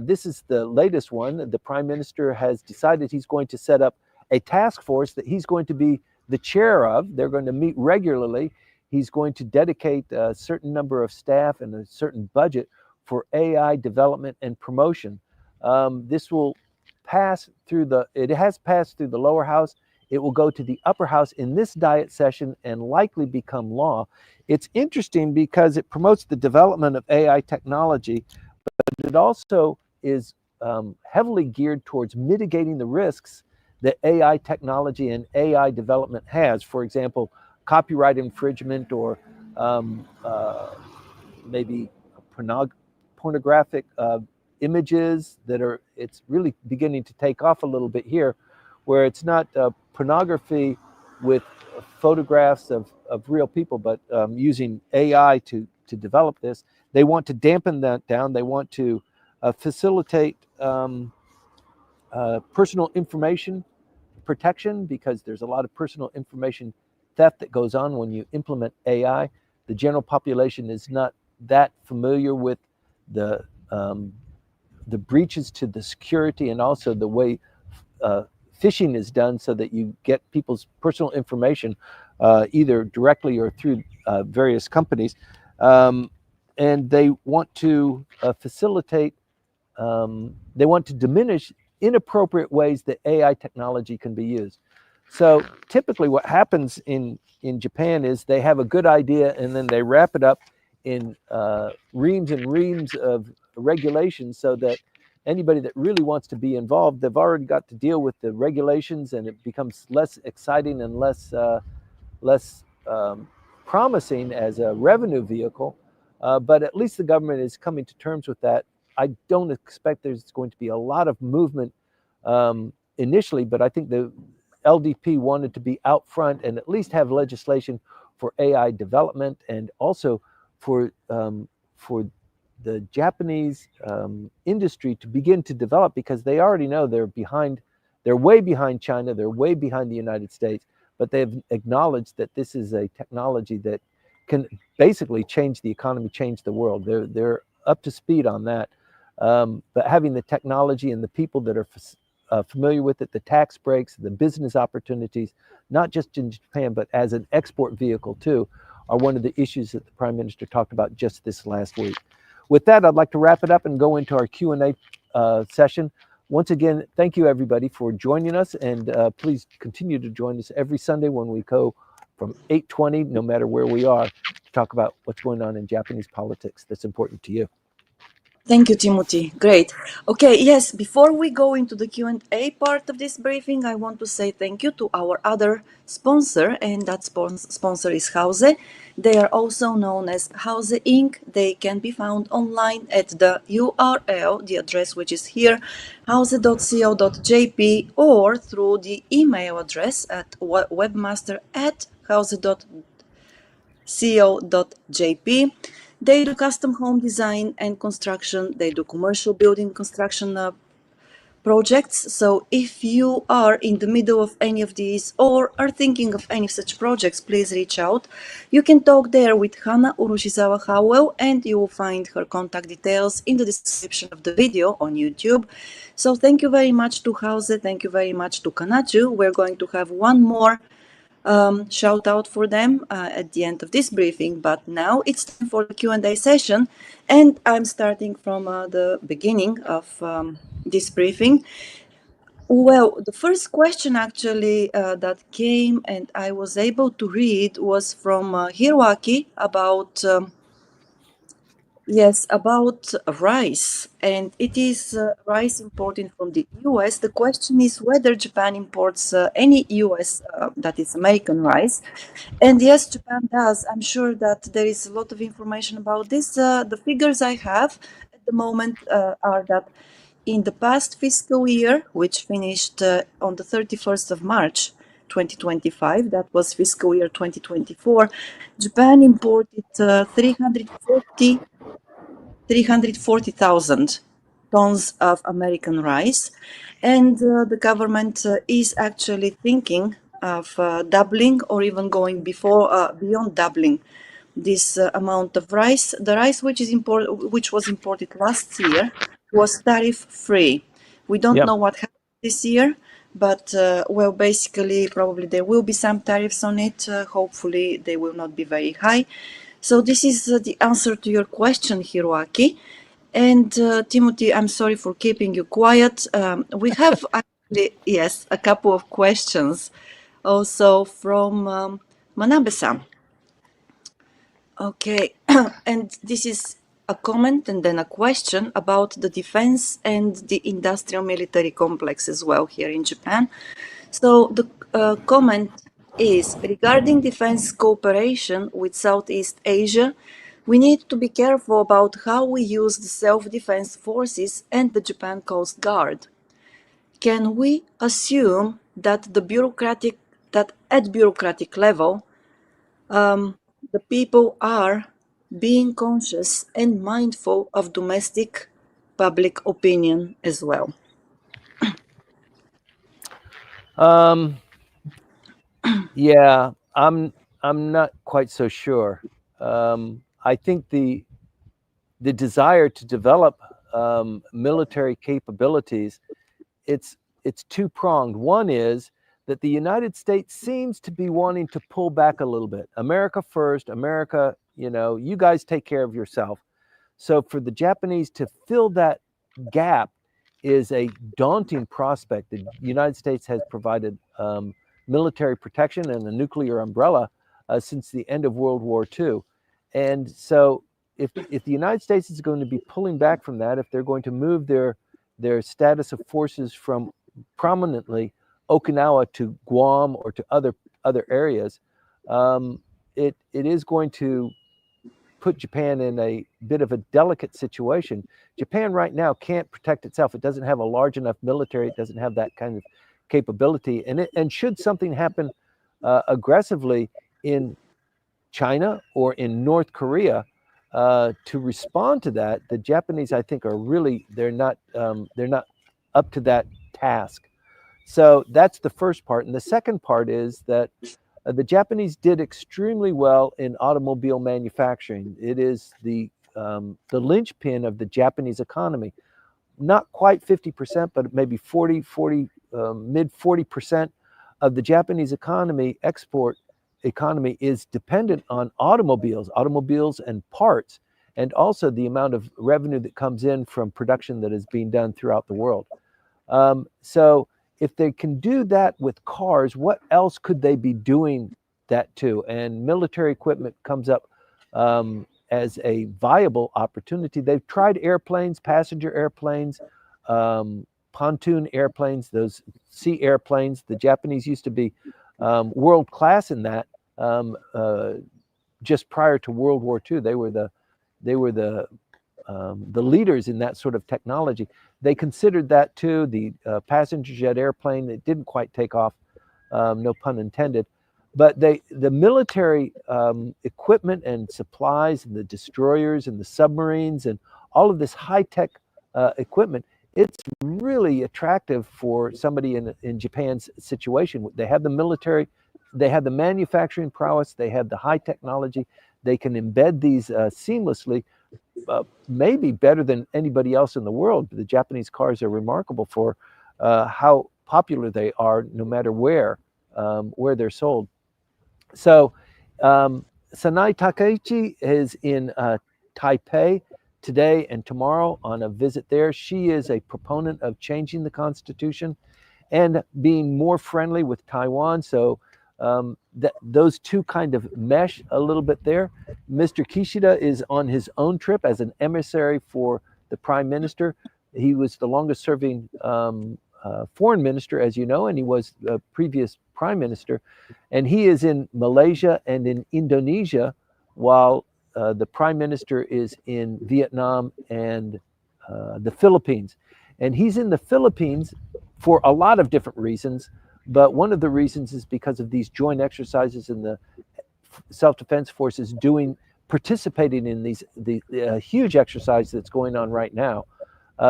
This is the latest one. The Prime Minister has decided he's going to set up a task force that he's going to be the chair of. They're going to meet regularly. He's going to dedicate a certain number of staff and a certain budget for AI development and promotion. This will it has passed through the lower house. It will go to the upper house in this diet session and likely become law. It's interesting because it promotes the development of AI technology, but it also is heavily geared towards mitigating the risks that AI technology and AI development has. For example, copyright infringement, or maybe pornographic images it's really beginning to take off a little bit here, where it's not pornography with photographs of real people, but using AI to develop this. They want to dampen that down. They want to facilitate personal information protection, because there's a lot of personal information theft that goes on when you implement AI. The general population is not that familiar with the breaches to the security, and also the way phishing is done, so that you get people's personal information either directly or through various companies. And they want to facilitate, they want to diminish inappropriate ways that AI technology can be used. So typically what happens in Japan is they have a good idea, and then they wrap it up in reams and reams of regulations, so that anybody that really wants to be involved, they've already got to deal with the regulations, and it becomes less exciting and less promising as a revenue vehicle. But at least the government is coming to terms with that I don't expect there's going to be a lot of movement initially, but I think the LDP wanted to be out front and at least have legislation for AI development, and also for the Japanese industry to begin to develop, because they already know they're behind. They're way behind China. They're way behind the United States, but they've acknowledged that this is a technology that can basically change the economy, change the world. They're up to speed on that. But having the technology and the people that are familiar with it, the tax breaks, the business opportunities, not just in Japan, but as an export vehicle too, are one of the issues that the Prime Minister talked about just this last week. With that, I'd like to wrap it up and go into our Q&A session. Once again, thank you everybody for joining us, and please continue to join us every Sunday when we go from 8:20, no matter where we are, to talk about what's going on in Japanese politics that's important to you. Thank you, Timothy. Great. Okay, yes, before we go into the Q&A part of this briefing, I want to say thank you to our other sponsor, and that sponsor is Houze. They are also known as Houze Inc. They can be found online at the URL, the address which is here, houze.co.jp, or through the email address at webmaster@houze.co.jp. They do custom home design and construction. They do commercial building construction projects. So if you are in the middle of any of these or are thinking of any such projects, please reach out. You can talk there with Hana Urushizawa Howell, and you will find her contact details in the description of the video on YouTube. So thank you very much to Houze. Thank you very much to Kanchu. We're going to have one more shout out for them at the end of this briefing, but now it's time for the Q&A session, and I'm starting from the beginning of this briefing. Well, the first question actually that came and I was able to read was from Hiroaki about yes, about rice, and it is rice imported from the US. The question is whether Japan imports any US, that is American rice. And yes, Japan does. I'm sure that there is a lot of information about this. The figures I have at the moment are that in the past fiscal year, which finished on the 31st of March 2025, that was fiscal year 2024, Japan imported 340,000 tons of American rice, and the government is actually thinking of doubling or even going beyond doubling this amount of rice. The rice which was imported last year was tariff-free. We don't know what happened this year, but well, basically, probably there will be some tariffs on it. Hopefully, they will not be very high. So this is the answer to your question, Hiroaki. And Timothy, I'm sorry for keeping you quiet. We have actually, yes, a couple of questions also from Manabe-san. Okay, and this is a comment and then a question about the defense and the industrial military complex as well here in Japan. So the comment is regarding defense cooperation with Southeast Asia. We need to be careful about how we use the self-defense forces and the Japan Coast Guard. Can we assume that at bureaucratic level, the people are being conscious and mindful of domestic public opinion as well? Yeah, I'm not quite so sure. I think the desire to develop military capabilities, it's two-pronged. One is that the United States seems to be wanting to pull back a little bit. America first, America, you guys take care of yourself. So for the Japanese to fill that gap is a daunting prospect. The United States has provided military protection and a nuclear umbrella since the end of World War II. And so if the United States is going to be pulling back from that, if they're going to move their status of forces from prominently Okinawa to Guam or to other areas, it is going to put Japan in a bit of a delicate situation. Japan right now can't protect itself. It doesn't have a large enough military. It doesn't have that kind of capability. And should something happen aggressively in China or in North Korea, to respond to that, the Japanese, I think, are really they're not up to that task. So that's the first part, and the second part is that the Japanese did extremely well in automobile manufacturing. It is the linchpin of the Japanese economy. Not quite 50%, but maybe 40, mid 40% of the Japanese export economy is dependent on automobiles and parts, and also the amount of revenue that comes in from production that is being done throughout the world. So if they can do that with cars, what else could they be doing that to? And military equipment comes up as a viable opportunity. They've tried airplanes, passenger airplanes, pontoon airplanes, those sea airplanes. The Japanese used to be world class in that. Just prior to World War II, they were the leaders in that sort of technology. They considered that too. The passenger jet airplane, it didn't quite take off, no pun intended. But the military equipment and supplies and the destroyers and the submarines and all of this high-tech equipment, it's really attractive for somebody in Japan's situation. They have the military, they have the manufacturing prowess, they have the high technology, they can embed these seamlessly, maybe better than anybody else in the world. The Japanese cars are remarkable for how popular they are, no matter where they're sold. So Sanai Takaichi is in Taipei today and tomorrow on a visit there. She is a proponent of changing the Constitution and being more friendly with Taiwan. So those two kind of mesh a little bit there. Mr. Kishida is on his own trip as an emissary for the Prime Minister. He was the longest serving foreign minister, as you know, and he was the previous Prime Minister. And he is in Malaysia and in Indonesia, while the Prime Minister is in Vietnam and the Philippines. And he's in the Philippines for a lot of different reasons, but one of the reasons is because of these joint exercises in the self-defense forces participating in the huge exercise that's going on right now.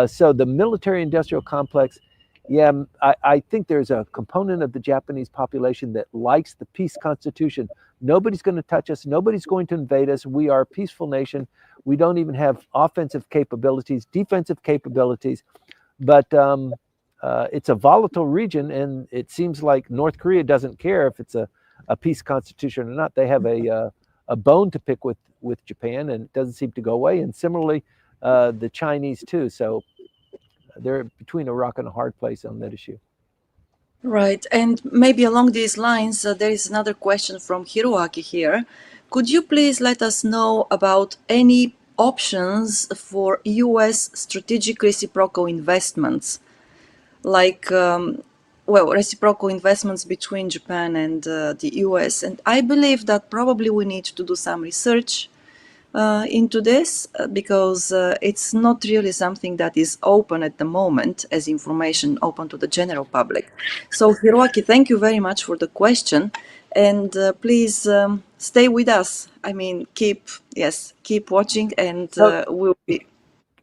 So the military-industrial complex, yeah, I think there's a component of the Japanese population that likes the peace constitution. Nobody's going to touch us. Nobody's going to invade us. We are a peaceful nation. We don't even have offensive capabilities, defensive capabilities. But it's a volatile region, and it seems like North Korea doesn't care if it's a peace constitution or not. They have a bone to pick with Japan, and it doesn't seem to go away. And similarly, the Chinese too. So they're between a rock and a hard place on that issue. Right, and maybe along these lines, there is another question from Hiroaki here. Could you please let us know about any options for U.S. strategic reciprocal investments, like, reciprocal investments between Japan and the U.S.? And I believe that probably we need to do some research into this because it's not really something that is open at the moment as information open to the general public. So Hiroaki, thank you very much for the question, and please stay with us. I mean, keep watching, and we'll be.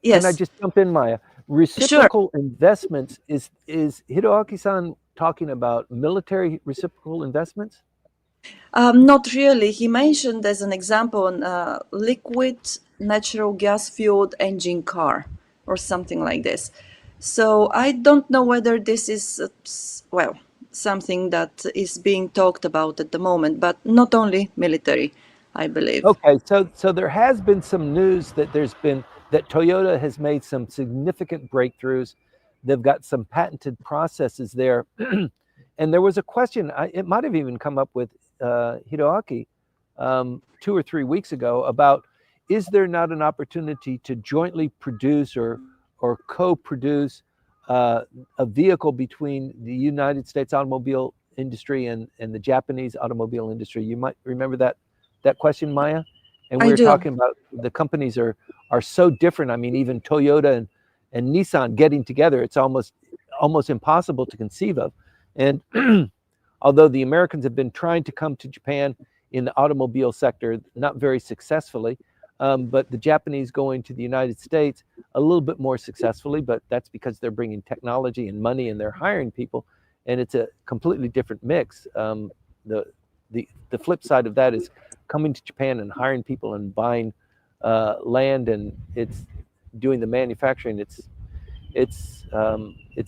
Yes. Can I just jump in, Maya? Reciprocal investments, is Hiroaki-san talking about military reciprocal investments? Not really. He mentioned as an example liquid natural gas fueled engine car or something like this. So I don't know whether this is, something that is being talked about at the moment, but not only military, I believe. Okay, so there has been some news that Toyota has made some significant breakthroughs. They've got some patented processes there. And there was a question, it might have even come up with Hiroaki 2 or 3 weeks ago about, is there not an opportunity to jointly produce or co-produce a vehicle between the United States automobile industry and the Japanese automobile industry? You might remember that question, Maya. And I we were do. talking about the companies are so different. I mean, even Toyota and Nissan getting together, it's almost impossible to conceive of. And although the Americans have been trying to come to Japan in the automobile sector, not very successfully, but the Japanese going to the United States a little bit more successfully, but that's because they're bringing technology and money and they're hiring people, and it's a completely different mix. The, the flip side of that is coming to Japan and hiring people and buying land, and it's doing the manufacturing. It's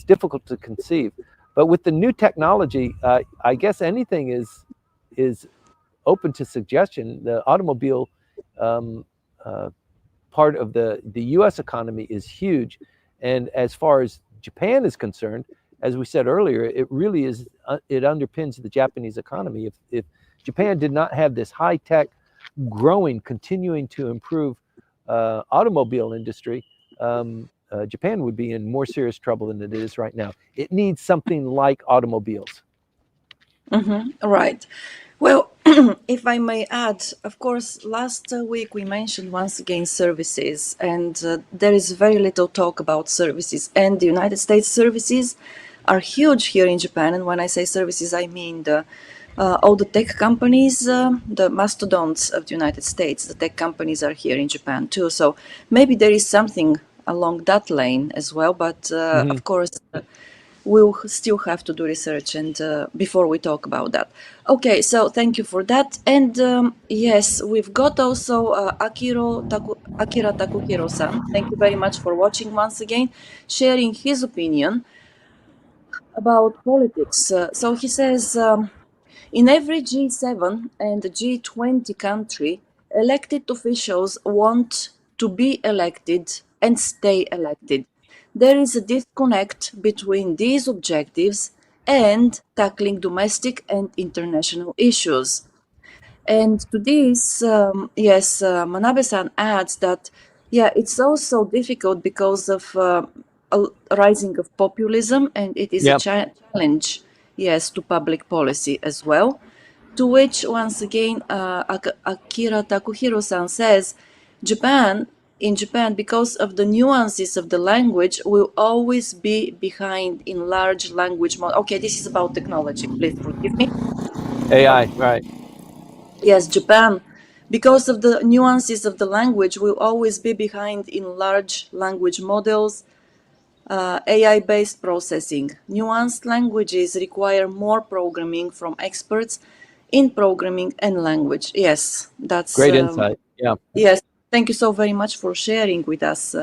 difficult to conceive. But with the new technology, I guess anything is open to suggestion. The automobile part of the U.S. economy is huge, and as far as Japan is concerned, as we said earlier, it really is. It underpins the Japanese economy. If Japan did not have this high tech, growing, continuing to improve automobile industry, Japan would be in more serious trouble than it is right now. It needs something like automobiles. Right. Well, if I may add, of course, last week we mentioned once again services, and there is very little talk about services. And the United States services are huge here in Japan. And when I say services, I mean all the tech companies, the mastodons of the United States. The tech companies are here in Japan too. So maybe there is something along that lane as well. But Mm-hmm. of course, we'll still have to do research and before we talk about that. Okay, so thank you for that. And yes, we've got also Akira Takuhiro-san. Thank you very much for watching once again, sharing his opinion about politics. So he says, in every G7 and G20 country, elected officials want to be elected and stay elected. There is a disconnect between these objectives and tackling domestic and international issues. And to this, yes, Manabe-san adds that, yeah, it's also difficult because of a rising of populism, and it is a Yeah. challenge, yes, to public policy as well. To which, once again, Akira Takuhiro-san says, in Japan, because of the nuances of the language, will always be behind in large language models. Okay, this is about technology. Please forgive me. AI, right. Yes, Japan, because of the nuances of the language, will always be behind in large language models, AI-based processing. Nuanced languages require more programming from experts in programming and language. Yes, that's Great insight. Yeah. yes. Thank you so very much for sharing with us,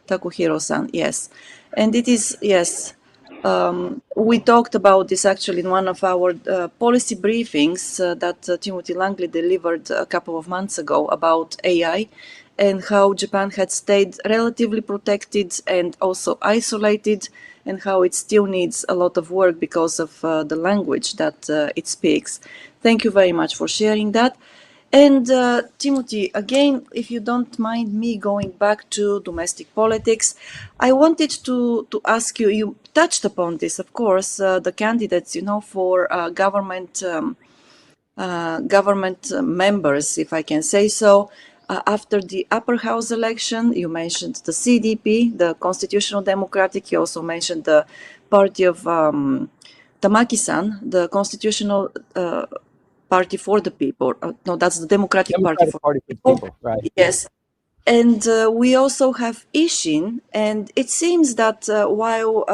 Takuhiro-san. Yes, and it is yes. We talked about this actually in one of our policy briefings that Timothy Langley delivered a couple of months ago about AI and how Japan had stayed relatively protected and also isolated, and how it still needs a lot of work because of the language that it speaks. Thank you very much for sharing that. And Timothy, again, if you don't mind me going back to domestic politics, I wanted to ask you, you touched upon this, of course, the candidates, for government members, if I can say so. After the upper house election, you mentioned the CDP, the Constitutional Democratic. You also mentioned the party of Tamaki-san, the Constitutional Party for the People. No, that's the Democratic Party Democratic for Party the for the People. People, right. Yes. And we also have Ishin, and it seems that while,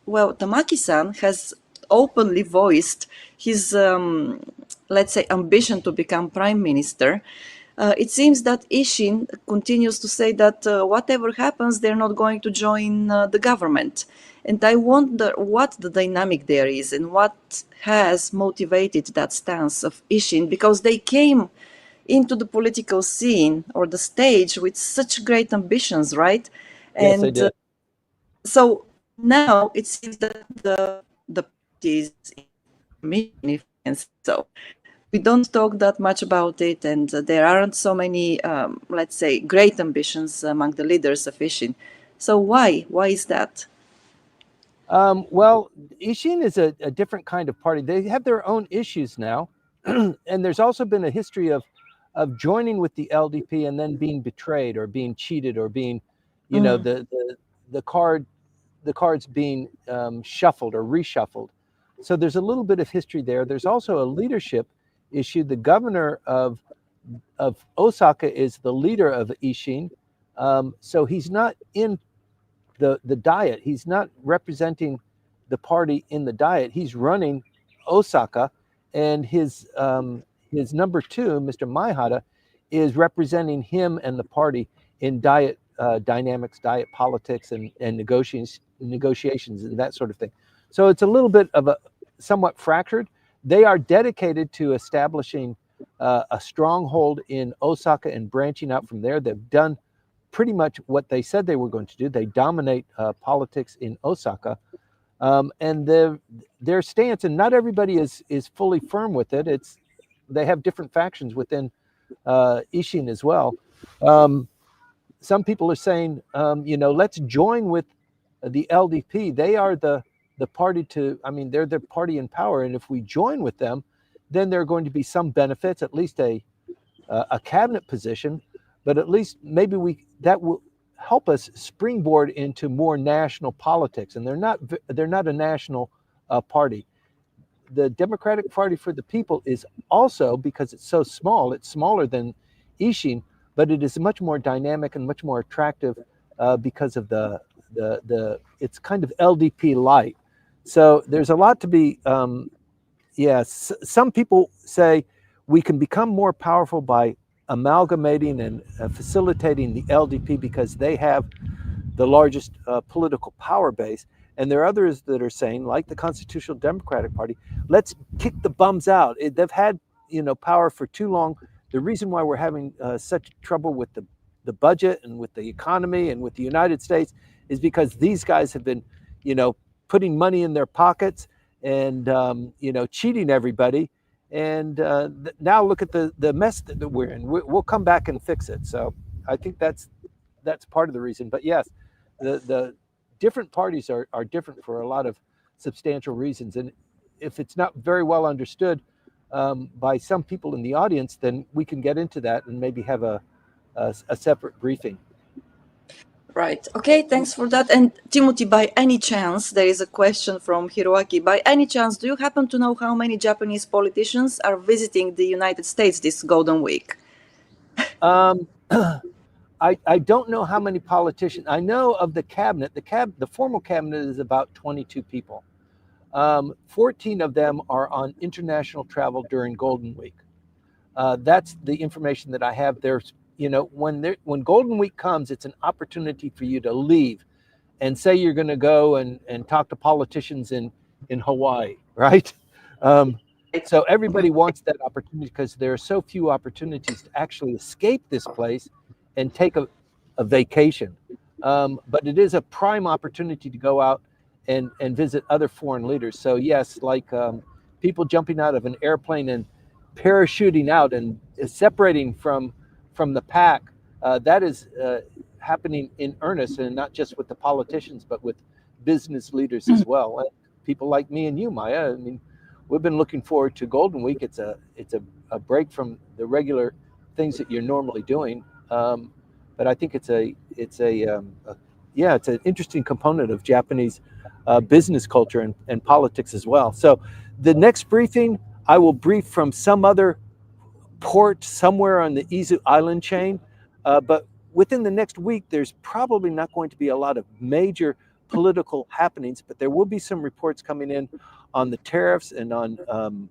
Tamaki-san has openly voiced his, let's say, ambition to become prime minister, it seems that Ishin continues to say that whatever happens, they're not going to join the government. And I wonder what the dynamic there is and what has motivated that stance of Ishin, because they came into the political scene or the stage with such great ambitions, right? Yes, I And did. so now it seems that the party is in remission, if I can say so. We don't talk that much about it, and there aren't so many, let's say, great ambitions among the leaders of Ishin. So why? Why is that? Well, Ishin is a different kind of party. They have their own issues now, and there's also been a history of of joining with the LDP and then being betrayed or being cheated or being, you know, the cards being shuffled or reshuffled. So there's a little bit of history there. There's also a leadership issue. The governor of Osaka is the leader of Ishin, so he's not in the diet. He's not representing the party in the diet. He's running Osaka, and his number two, Mr. Maihara, is representing him and the party in diet dynamics, diet politics, and negotiations and that sort of thing. So it's a little bit of a somewhat fractured. They are dedicated to establishing a stronghold in Osaka and branching out from there. They've done pretty much what they said they were going to do. They dominate politics in Osaka, and their stance, and not everybody is fully firm with it. They have different factions within Ishin as well. Some people are saying, let's join with the LDP. They are the party they're the party in power, and if we join with them, then there are going to be some benefits, at least a cabinet position, but at least maybe that will help us springboard into more national politics. And they're not a national party. The Democratic Party for the People is also, because it's so small, it's smaller than Ishin, but it is much more dynamic and much more attractive because of it's kind of LDP light. So there's a lot to be, some people say we can become more powerful by amalgamating and facilitating the LDP because they have the largest political power base. And there are others that are saying, like the Constitutional Democratic Party, let's kick the bums out. They've had power for too long. The reason why we're having such trouble with the budget and with the economy and with the United States is because these guys have been, putting money in their pockets and cheating everybody. And now look at the mess that we're in. We'll come back and fix it. So I think that's part of the reason. But yes, the different parties are different for a lot of substantial reasons. And if it's not very well understood by some people in the audience, then we can get into that and maybe have a separate briefing. Right. Okay, thanks for that. And Timothy, by any chance, there is a question from Hiroaki. By any chance, do you happen to know how many Japanese politicians are visiting the United States this Golden Week? I don't know how many politicians. I know of the cabinet. The formal cabinet is about 22 people. 14 of them are on international travel during Golden Week. That's the information that I have. There's when Golden Week comes, it's an opportunity for you to leave and say you're going to go and talk to politicians in Hawaii, right? So everybody wants that opportunity because there are so few opportunities to actually escape this place and take a vacation. But it is a prime opportunity to go out and visit other foreign leaders. So yes, like people jumping out of an airplane and parachuting out and separating from the pack, that is happening in earnest, and not just with the politicians, but with business leaders as well. And people like me and you, Maya. I mean, we've been looking forward to Golden Week. It's a break from the regular things that you're normally doing. But I think it's an interesting component of Japanese business culture and politics as well. So the next briefing, I will brief from some other port somewhere on the Izu Island chain. But within the next week, there's probably not going to be a lot of major political happenings, but there will be some reports coming in on the tariffs and on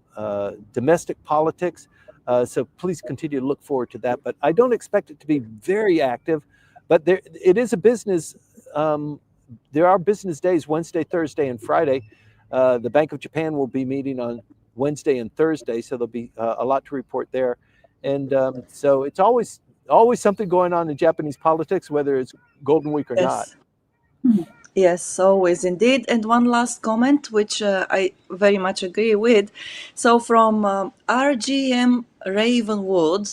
domestic politics. So please continue to look forward to that. But I don't expect it to be very active, but it is a business. There are business days, Wednesday, Thursday, and Friday. The Bank of Japan will be meeting on Wednesday and Thursday, so there'll be a lot to report there. And so it's always something going on in Japanese politics, whether it's Golden Week or not. Yes, always indeed. And one last comment, which I very much agree with. So from RGM Ravenwood,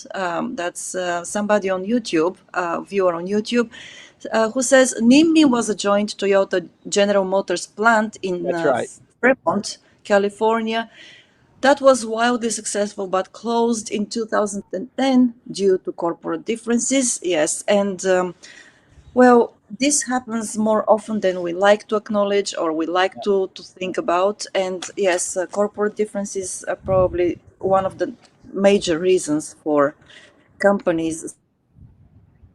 that's somebody on YouTube, viewer on YouTube, who says NIMBY was a joint Toyota General Motors plant in That's right. Fremont, California. That was wildly successful but closed in 2010 due to corporate differences. Yes, and well, this happens more often than we like to acknowledge or we like to think about. And yes, corporate differences are probably one of the major reasons for companies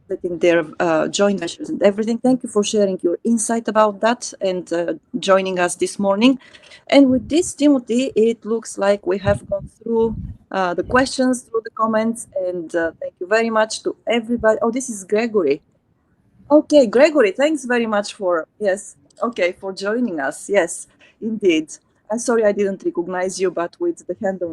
splitting their joint ventures and everything. Thank you for sharing your insight about that and joining us this morning. And with this, Timothy, it looks like we have gone through the questions, through the comments, and thank you very much to everybody. Oh, this is Gregory. Okay, Gregory, thanks very much for, yes, okay, for joining us. Yes, indeed. I'm sorry I didn't recognize you, but with the handle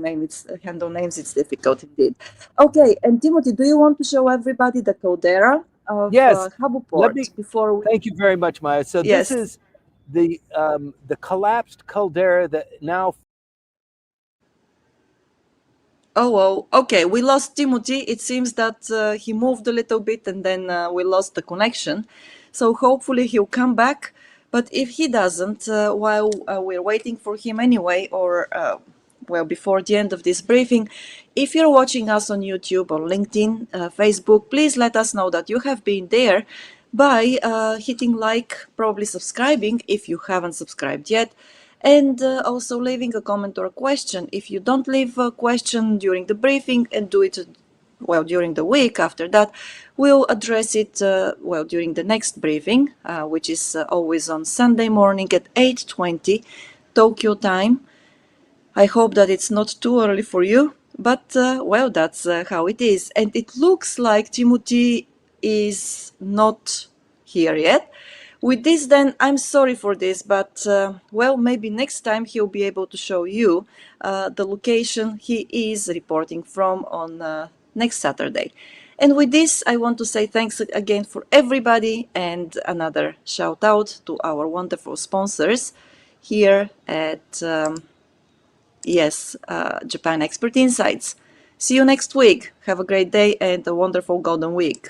names, it's difficult indeed. Okay, and Timothy, do you want to show everybody the caldera of Yes, let Habuport me. before we? Thank you very much, Maya. So this Yes. is the collapsed caldera that now. Oh, well, okay. We lost Timothy. It seems that he moved a little bit and then we lost the connection. So hopefully he'll come back. But if he doesn't, while we're waiting for him anyway, or well, before the end of this briefing, if you're watching us on YouTube or LinkedIn, Facebook, please let us know that you have been there by hitting like, probably subscribing if you haven't subscribed yet, and also leaving a comment or a question. If you don't leave a question during the briefing and do it well during the week after that, we'll address it well during the next briefing, which is always on Sunday morning at 8:20 Tokyo time. I hope that it's not too early for you, but well, that's how it is. And it looks like Timothy is not here yet. With this, then, I'm sorry for this, but well, maybe next time he'll be able to show you the location he is reporting from on next Saturday. And with this, I want to say thanks again for everybody and another shout out to our wonderful sponsors here at. Yes, Japan Expert Insights. See you next week. Have a great day and a wonderful Golden Week.